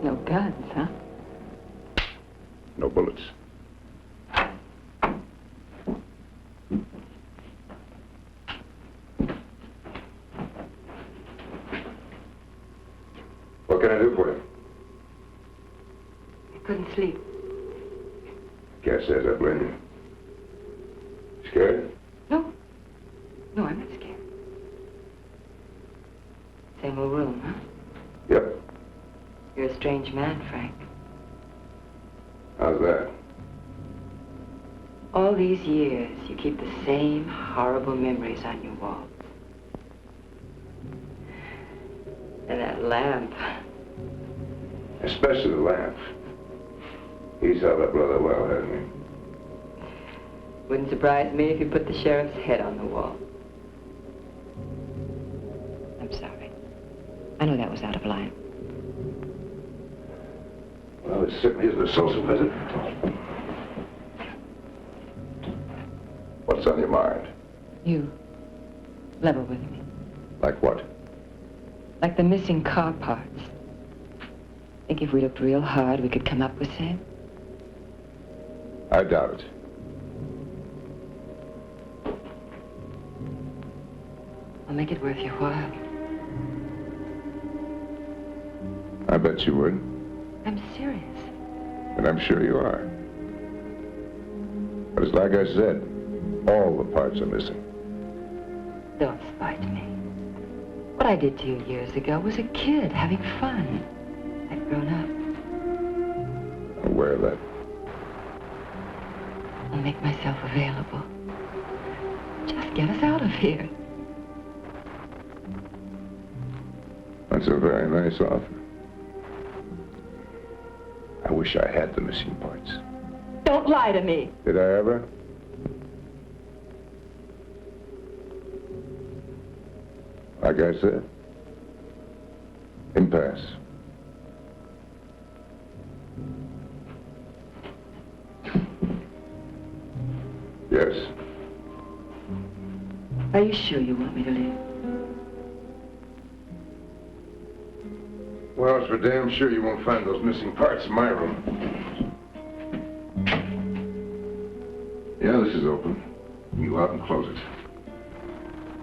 No guns, huh? No bullets. What can I do for you? I couldn't sleep. Can't say as I blame you. Scared? No, I'm not scared. Same old room, huh? Yep. You're a strange man, Frank. How's that? All these years, you keep the same horrible memories on your walls. And that lamp. Especially the lamp. He's held up rather well, hasn't he? Wouldn't surprise me if you put the sheriff's head on the wall. I'm sorry. I know that was out of line. Well, it certainly isn't a social visit. What's on your mind? You. Level with me. Like what? Like the missing car parts. Think if we looked real hard, we could come up with some? I doubt it. I'll make it worth your while. I bet you would. I'm serious. And I'm sure you are. But it's like I said, all the parts are missing. Don't spite me. What I did to you years ago was a kid having fun. I've grown up. I'm aware of that. I'll make myself available. Just get us out of here. That's a very nice offer. I wish I had the missing parts. Don't lie to me. Did I ever? Like I said, impasse. Yes. Are you sure you want me to leave? Well, it's for damn sure you won't find those missing parts in my room. Yeah, this is open. You go out and close it.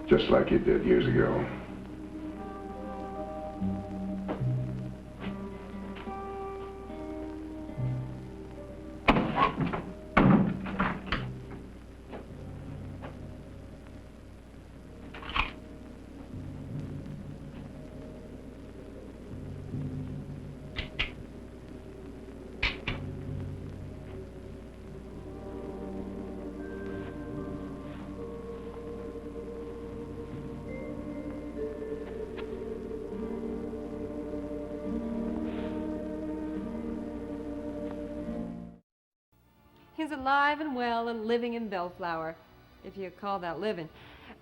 Just like you did years ago. He's alive and well and living in Bellflower, if you call that living.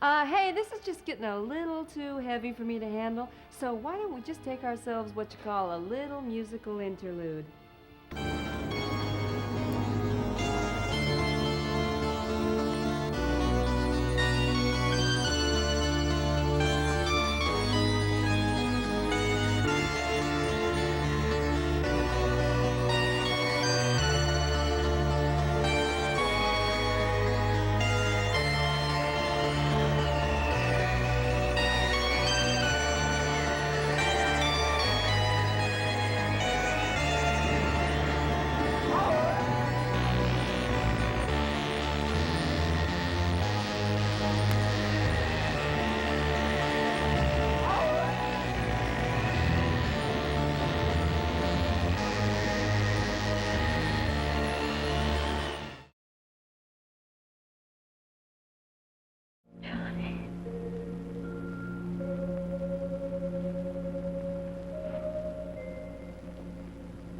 Hey, this is just getting a little too heavy for me to handle, so why don't we just take ourselves what you call a little musical interlude?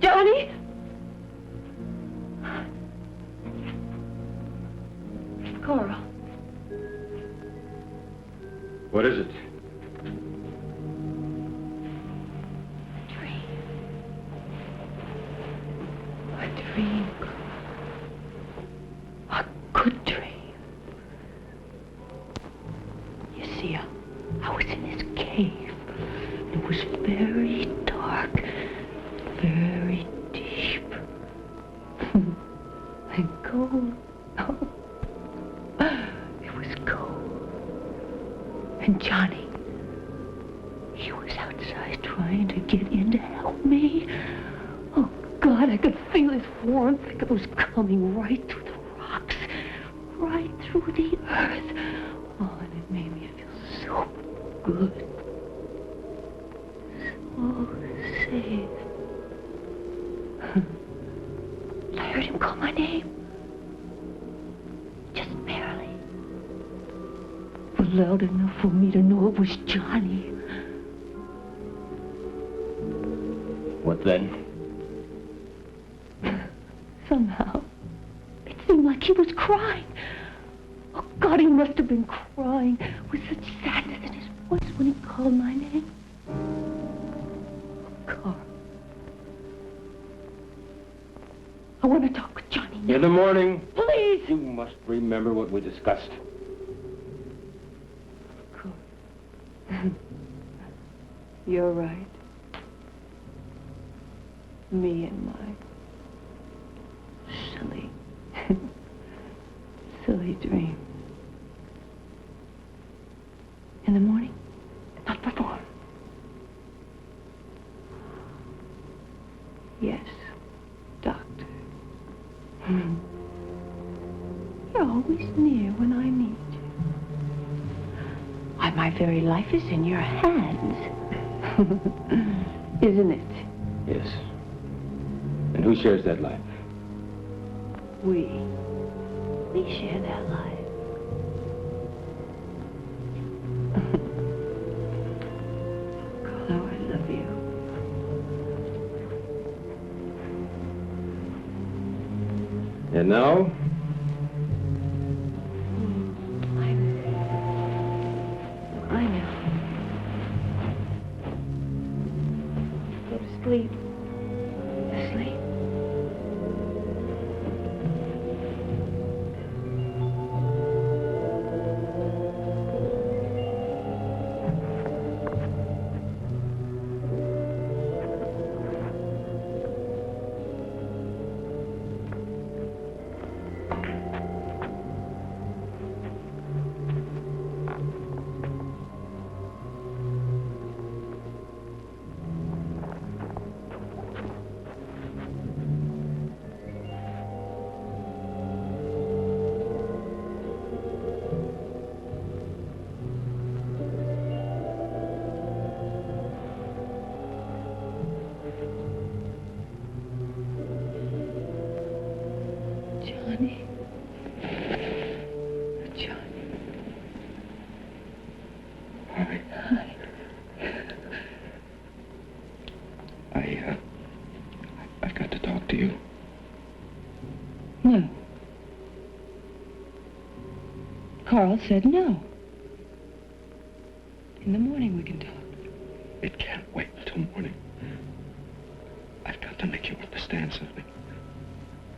Johnny? Coral. What is it? A dream. A good dream. You see, I was in this cave. It was very dark, very deep, and cold. Oh, it was cold. And Johnny, he was outside trying to get in to help me. Oh, God, I could feel his warmth. It was coming right through the rocks, right through the earth. Oh, and it made me feel so good. So safe. I heard him call my name. Just barely. But loud enough for me to know it was Johnny. What then? Somehow, it seemed like he was crying. Oh, God, he must have been crying with such sadness in his voice when he called my name. Carl. I want to talk with Johnny now. In the morning. Please, You must remember what we discussed. Of course. You're right. Me and my silly, silly dream. In the morning? Not before. Yes, Doctor. You're always near when I need you. Why, my very life is in your hands. Isn't it? Yes. And who shares that life? We share that life. Carlo, I love you. And now? I know. Go to sleep. Sleep. Johnny. Johnny. Hi. Hi. I've got to talk to you. No. Carl said no. In the morning we can talk. It can't wait till morning. I've got to make you understand something.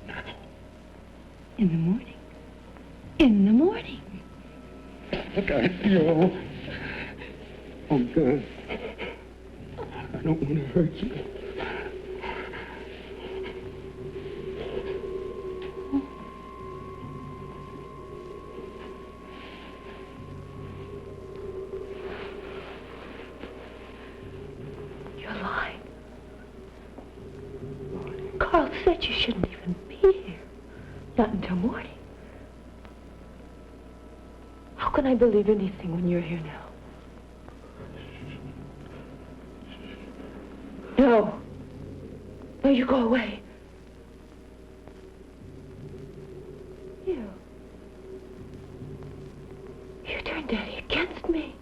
Now. In the morning. In the morning. Look at you. Oh, God. I don't want to hurt you. You're lying. Carl said you shouldn't even be here. Not until morning. How can I believe anything when you're here now? No. No, you go away. You turned Daddy against me.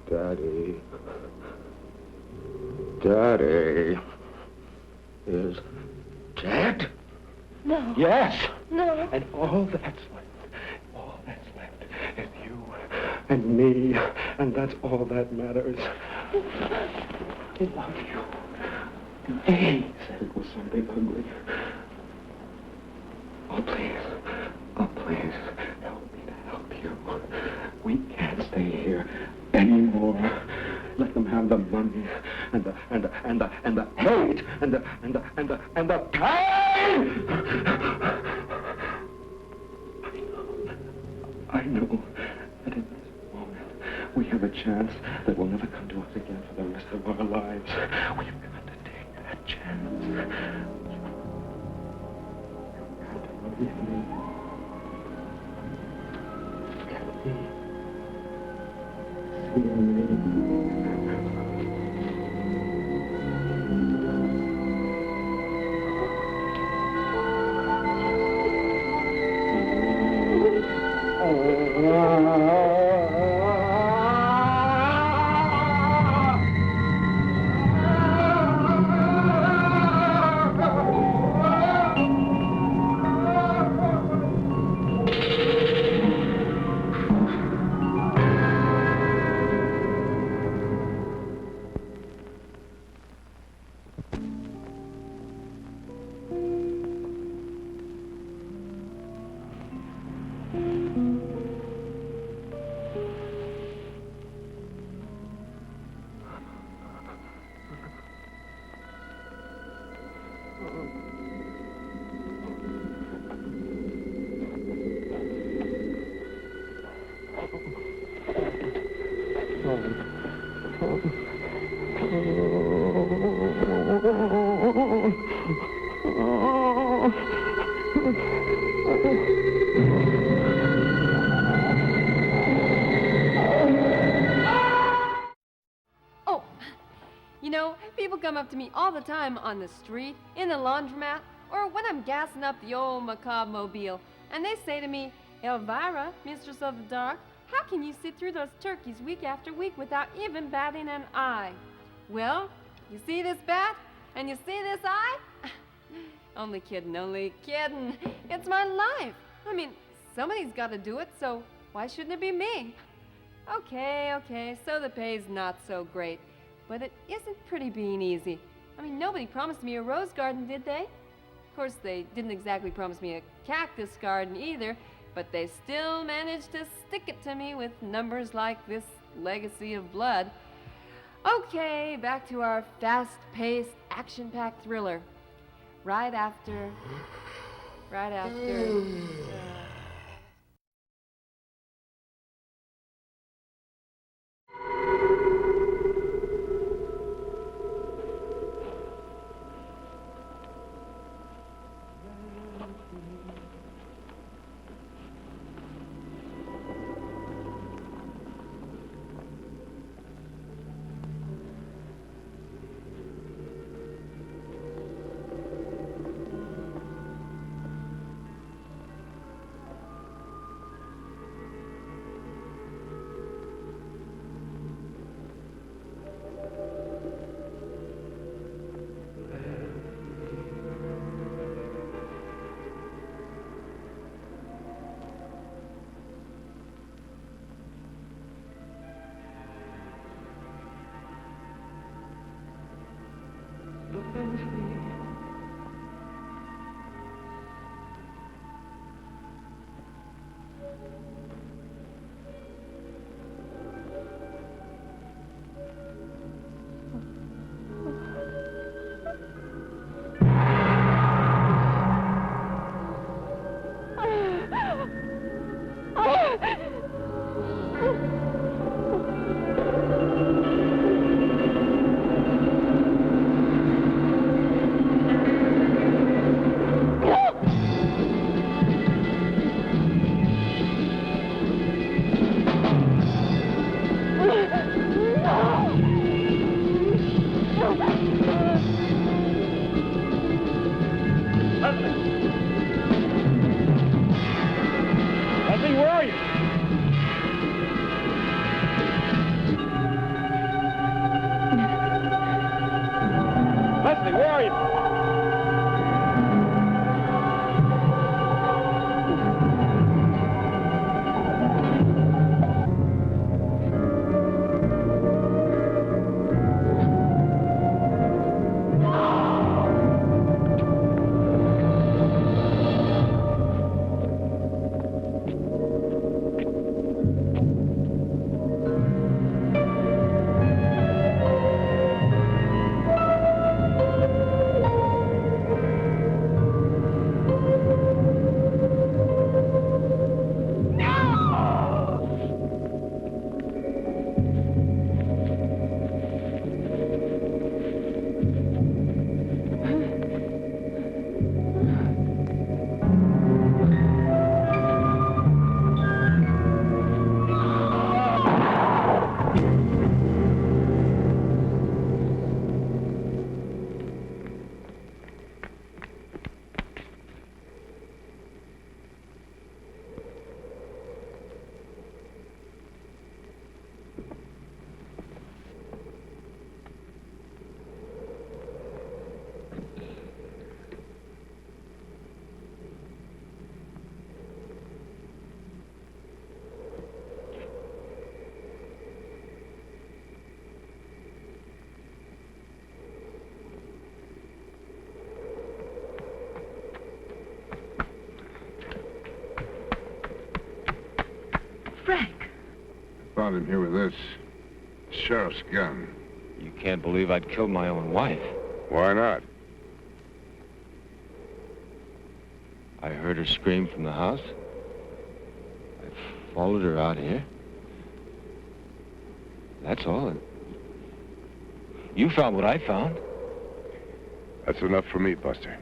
Daddy. Daddy is dead? No. Yes. No. And all that's left is you and me, and that's all that matters. I love you. He said it was something ugly. Oh, please, help me to help you. We can't stay here anymore. Let them have the money and the hate and the pain. I know that in this moment we have a chance that will never come to us again for the rest of our lives. We've got to take that chance. You've got to believe me. Can we see me? Oh, you know, people come up to me all the time on the street, in the laundromat, or when I'm gassing up the old Macabre mobile, and they say to me, Elvira, mistress of the dark, how can you sit through those turkeys week after week without even batting an eye? Well, you see this bat? And you see this eye? Only kidding, only kidding. It's my life. I mean, somebody's got to do it, so why shouldn't it be me? Okay, so the pay's not so great. But it isn't pretty being easy. I mean, nobody promised me a rose garden, did they? Of course, they didn't exactly promise me a cactus garden either, but they still managed to stick it to me with numbers like this legacy of blood. Okay, back to our fast-paced, action-packed thriller. Right after... Leslie, where are you? Leslie, where are you? Found him here with this sheriff's gun. You can't believe I'd killed my own wife. Why not? I heard her scream from the house. I followed her out here. That's all. You found what I found. That's enough for me, Buster.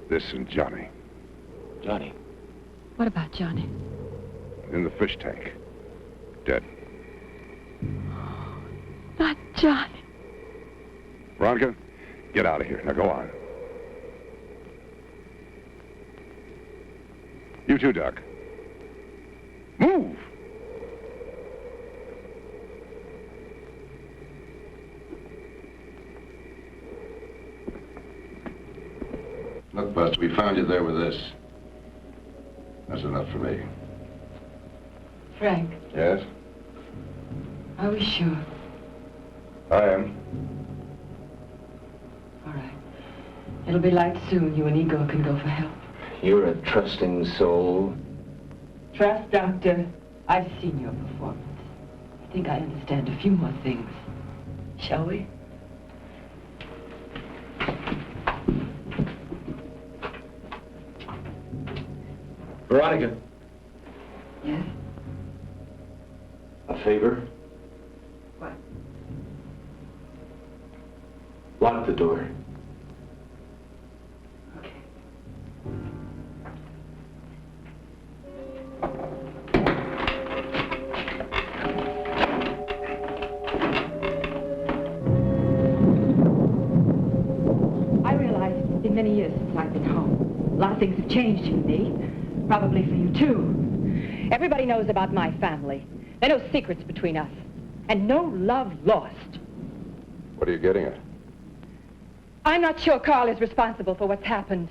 This and Johnny. Johnny? What about Johnny? In the fish tank. Dead. Not Johnny. Veronica, get out of here. Now go on. You too, Doc. Move! Look, Buster, we found you there with this. That's enough for me. Frank, Yes? are we sure? I am. All right. It'll be light soon. You and Igor can go for help. You're a trusting soul. Trust, Doctor. I've seen your performance. I think I understand a few more things. Shall we? Veronica. Yes? A favor? What? Lock the door. I realize it's been many years since I've been home. A lot of things have changed for me. Probably for you, too. Everybody knows about my family. There are no secrets between us. And no love lost. What are you getting at? I'm not sure Carl is responsible for what's happened.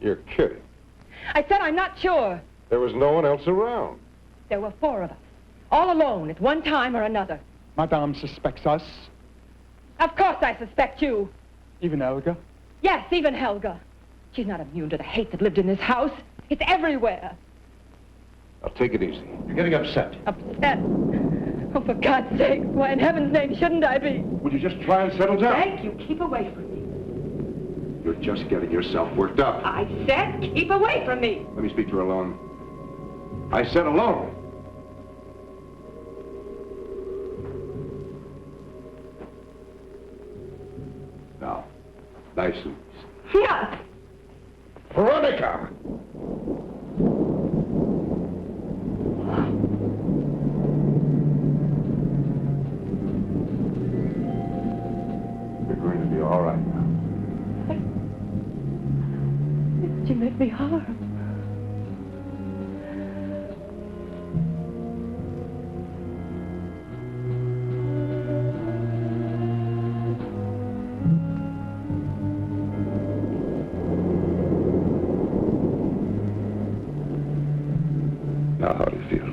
You're kidding. I said I'm not sure. There was no one else around. There were 4 of us, all alone at one time or another. Madame suspects us. Of course I suspect you. Even Helga? Yes, even Helga. She's not immune to the hate that lived in this house. It's everywhere. Now, take it easy. You're getting upset. Upset? Oh, for God's sake, why in heaven's name shouldn't I be? Would you just try and settle down? Frank, you keep away from me. You're just getting yourself worked up. I said keep away from me. Let me speak to her alone. I said alone. Now, nice and easy. Yes. Veronica! You're going to be all right now. You meant me harm. Now, how do you feel?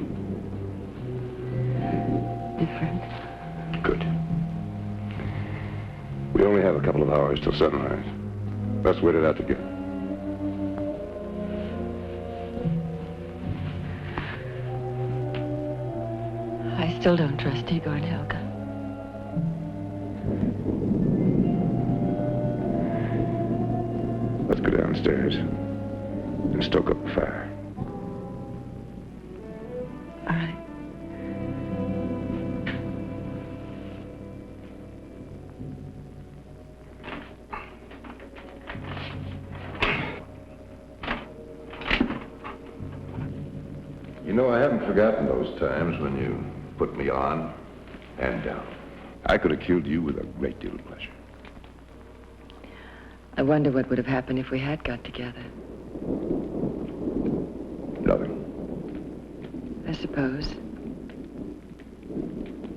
Different. Good. We only have a couple of hours till sunrise. Let's wait it out together. I still don't trust Igor and Helga. Let's go downstairs and stoke up the fire. All right. You know, I haven't forgotten those times when you put me on and down. I could have killed you with a great deal of pleasure. I wonder what would have happened if we had got together. Nothing. I suppose.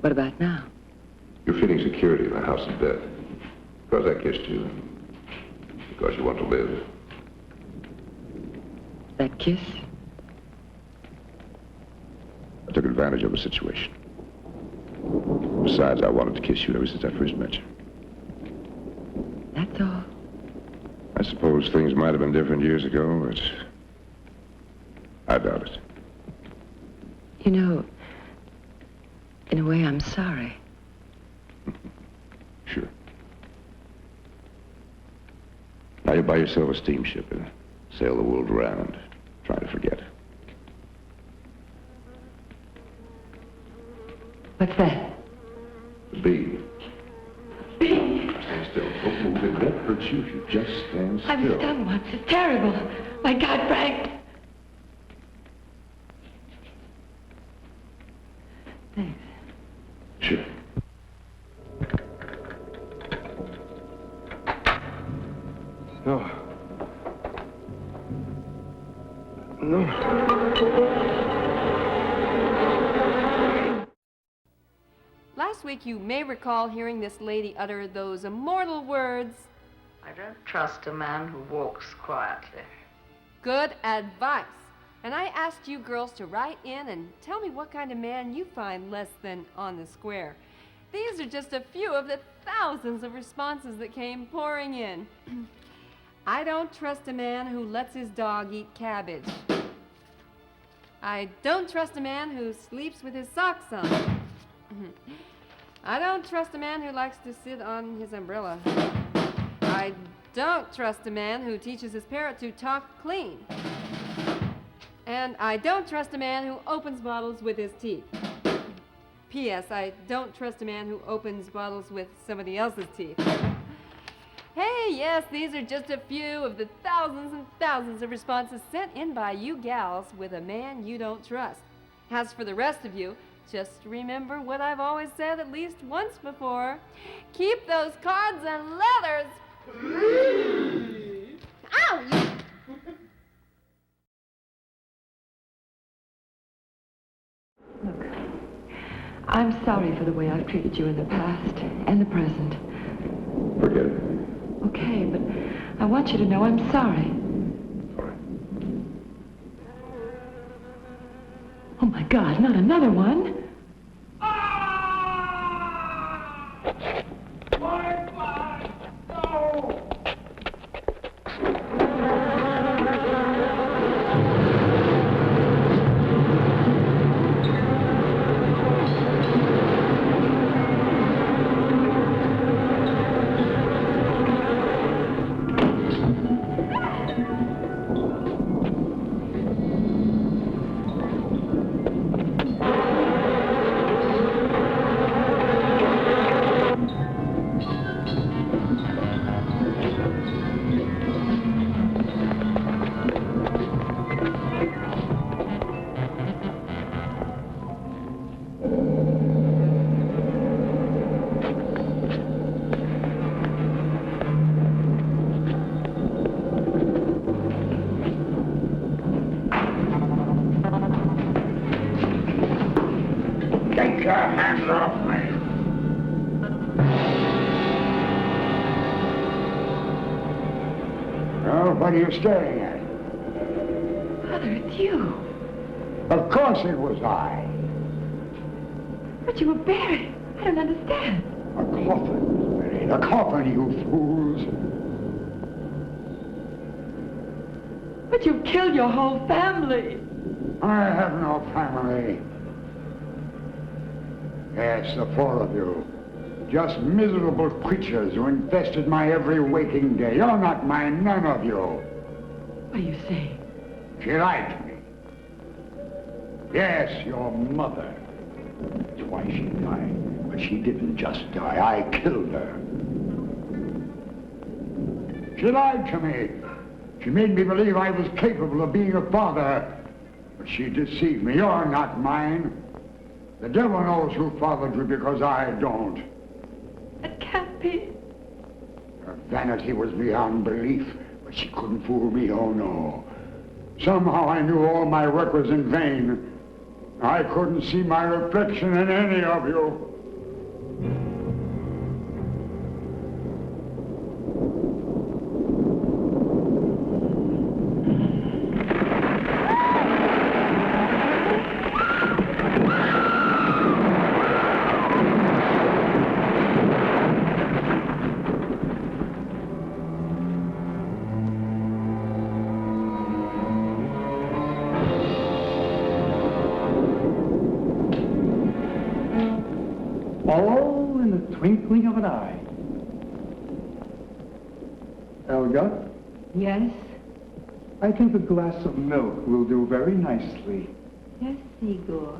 What about now? You're feeling security in the house of death. Because I kissed you. Because you want to live. That kiss? I took advantage of the situation. Besides, I wanted to kiss you ever since I first met you. That's all. I suppose things might have been different years ago, but I doubt it. You know, in a way, I'm sorry. Sure. Now you buy yourself a steamship and sail the world around, trying to forget. What's that? The bee. Bee. Stand still. Don't move. It won't hurt you if you just stand still. I was stung once. It's terrible. My God, Frank. Thanks. Sure. No. No. Last week, you may recall hearing this lady utter those immortal words. I don't trust a man who walks quietly. Good advice. And I asked you girls to write in and tell me what kind of man you find less than on the square. These are just a few of the thousands of responses that came pouring in. I don't trust a man who lets his dog eat cabbage. I don't trust a man who sleeps with his socks on. I don't trust a man who likes to sit on his umbrella. I don't trust a man who teaches his parrot to talk clean. And I don't trust a man who opens bottles with his teeth. P.S. I don't trust a man who opens bottles with somebody else's teeth. Hey, yes, these are just a few of the thousands and thousands of responses sent in by you gals with a man you don't trust. As for the rest of you, just remember what I've always said at least once before. Keep those cards and letters. Ow! Look, I'm sorry for the way I've treated you in the past and the present. Forget it. Okay, but I want you to know I'm sorry. All right. Oh, my God, not another one. Take your hands off me. Well, what are you staring at? Father, it's you. Of course it was I. But you were buried. I don't understand. A coffin was buried. A coffin, you fools. But you've killed your whole family. I have no family. Yes, the four of you. Just miserable creatures who infested my every waking day. You're not mine, none of you. What do you say? She lied to me. Yes, your mother. That's why she died. But she didn't just die. I killed her. She lied to me. She made me believe I was capable of being a father. But she deceived me. You're not mine. The devil knows who fathered you because I don't. It can't be. Her vanity was beyond belief, but she couldn't fool me, oh no. Somehow I knew all my work was in vain. I couldn't see my reflection in any of you. All in the twinkling of an eye. Elga, Yes? I think a glass of milk will do very nicely. Yes, Igor.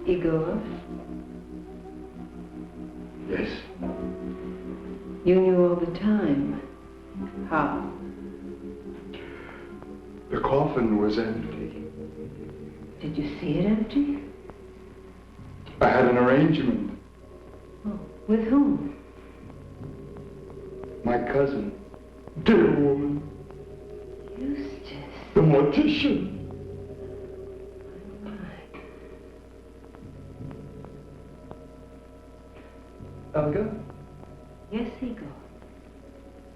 Igor, Yes? you knew all the time. How? The coffin was empty. Did you see it empty? I had an arrangement. Oh, with whom? My cousin, dear woman, Eustace. the mortician. Elga, Yes, Igor.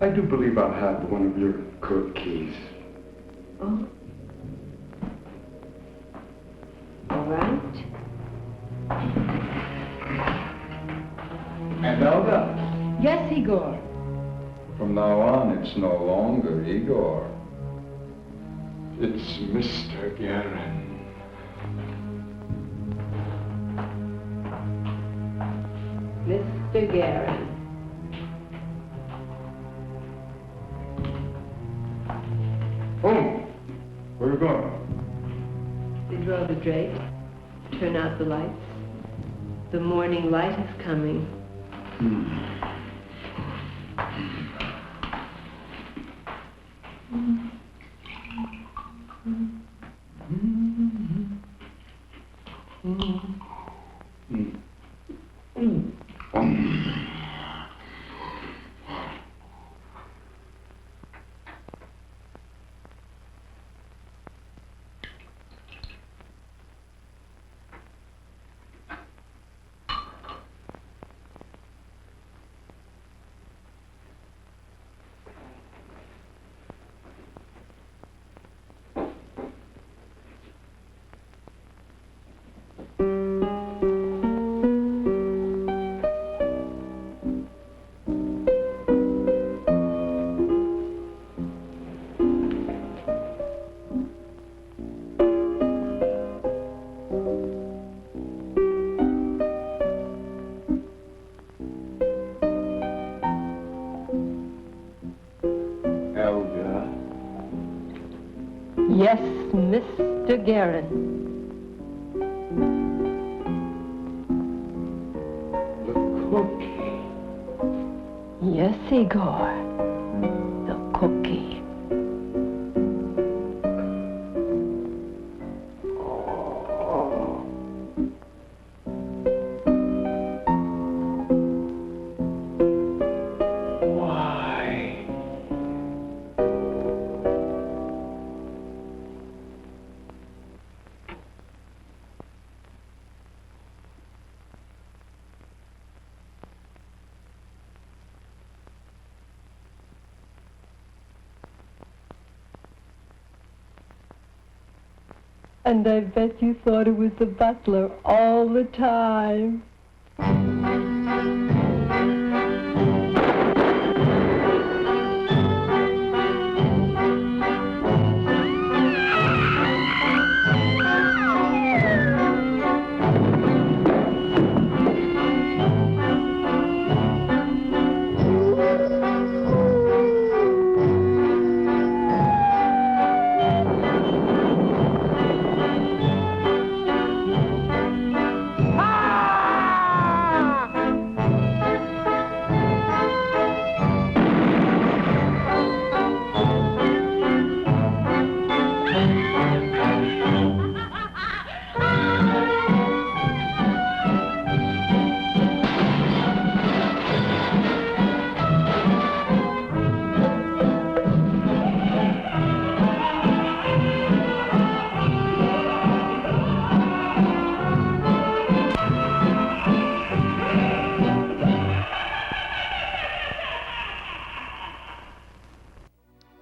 I do believe I'll have one of your cookies. Oh? All right. And Elga, Yes, Igor. from now on, it's no longer Igor. It's Mr. Guerin. Mr. Guerin. Oh, where are you going? We draw the drape, turn out the lights. The morning light is coming. Elga. Yes, Mr. Guerin. Cookie. Yes, Igor. The cookie. Why? And I bet you thought it was the butler all the time.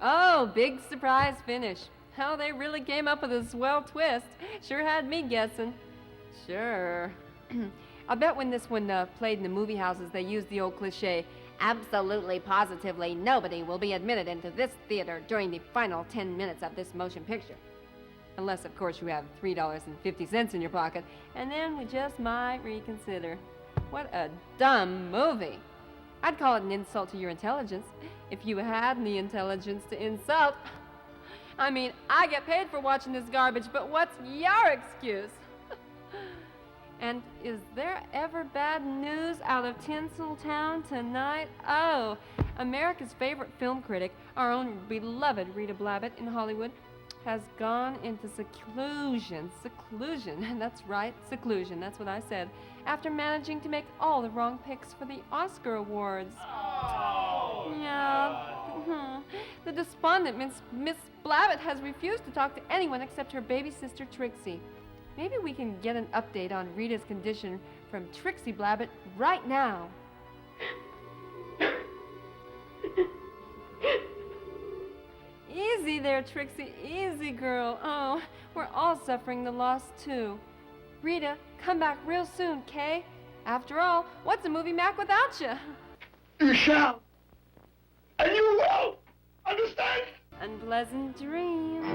Oh, big surprise finish. How they really came up with a swell twist. Sure had me guessing. Sure. I bet when this one played in the movie houses, they used the old cliche, absolutely, positively, nobody will be admitted into this theater during the final 10 minutes of this motion picture. Unless, of course, you have $3.50 in your pocket, and then we just might reconsider. What a dumb movie. I'd call it an insult to your intelligence, if you had any intelligence to insult. I mean, I get paid for watching this garbage, but what's your excuse? And is there ever bad news out of Tinseltown tonight? Oh, America's favorite film critic, our own beloved Rita Blabbett in Hollywood, has gone into seclusion. Seclusion, that's right, seclusion, that's what I said, after managing to make all the wrong picks for the Oscar Awards. Oh, yeah. The despondent Miss Blabbett has refused to talk to anyone except her baby sister Trixie. Maybe we can get an update on Rita's condition from Trixie Blabbett right now. Easy there, Trixie. Easy, girl. Oh, we're all suffering the loss, too. Rita, come back real soon, Kay? After all, what's a movie Mac without you? You shall. And you will. Understand? Unpleasant dreams.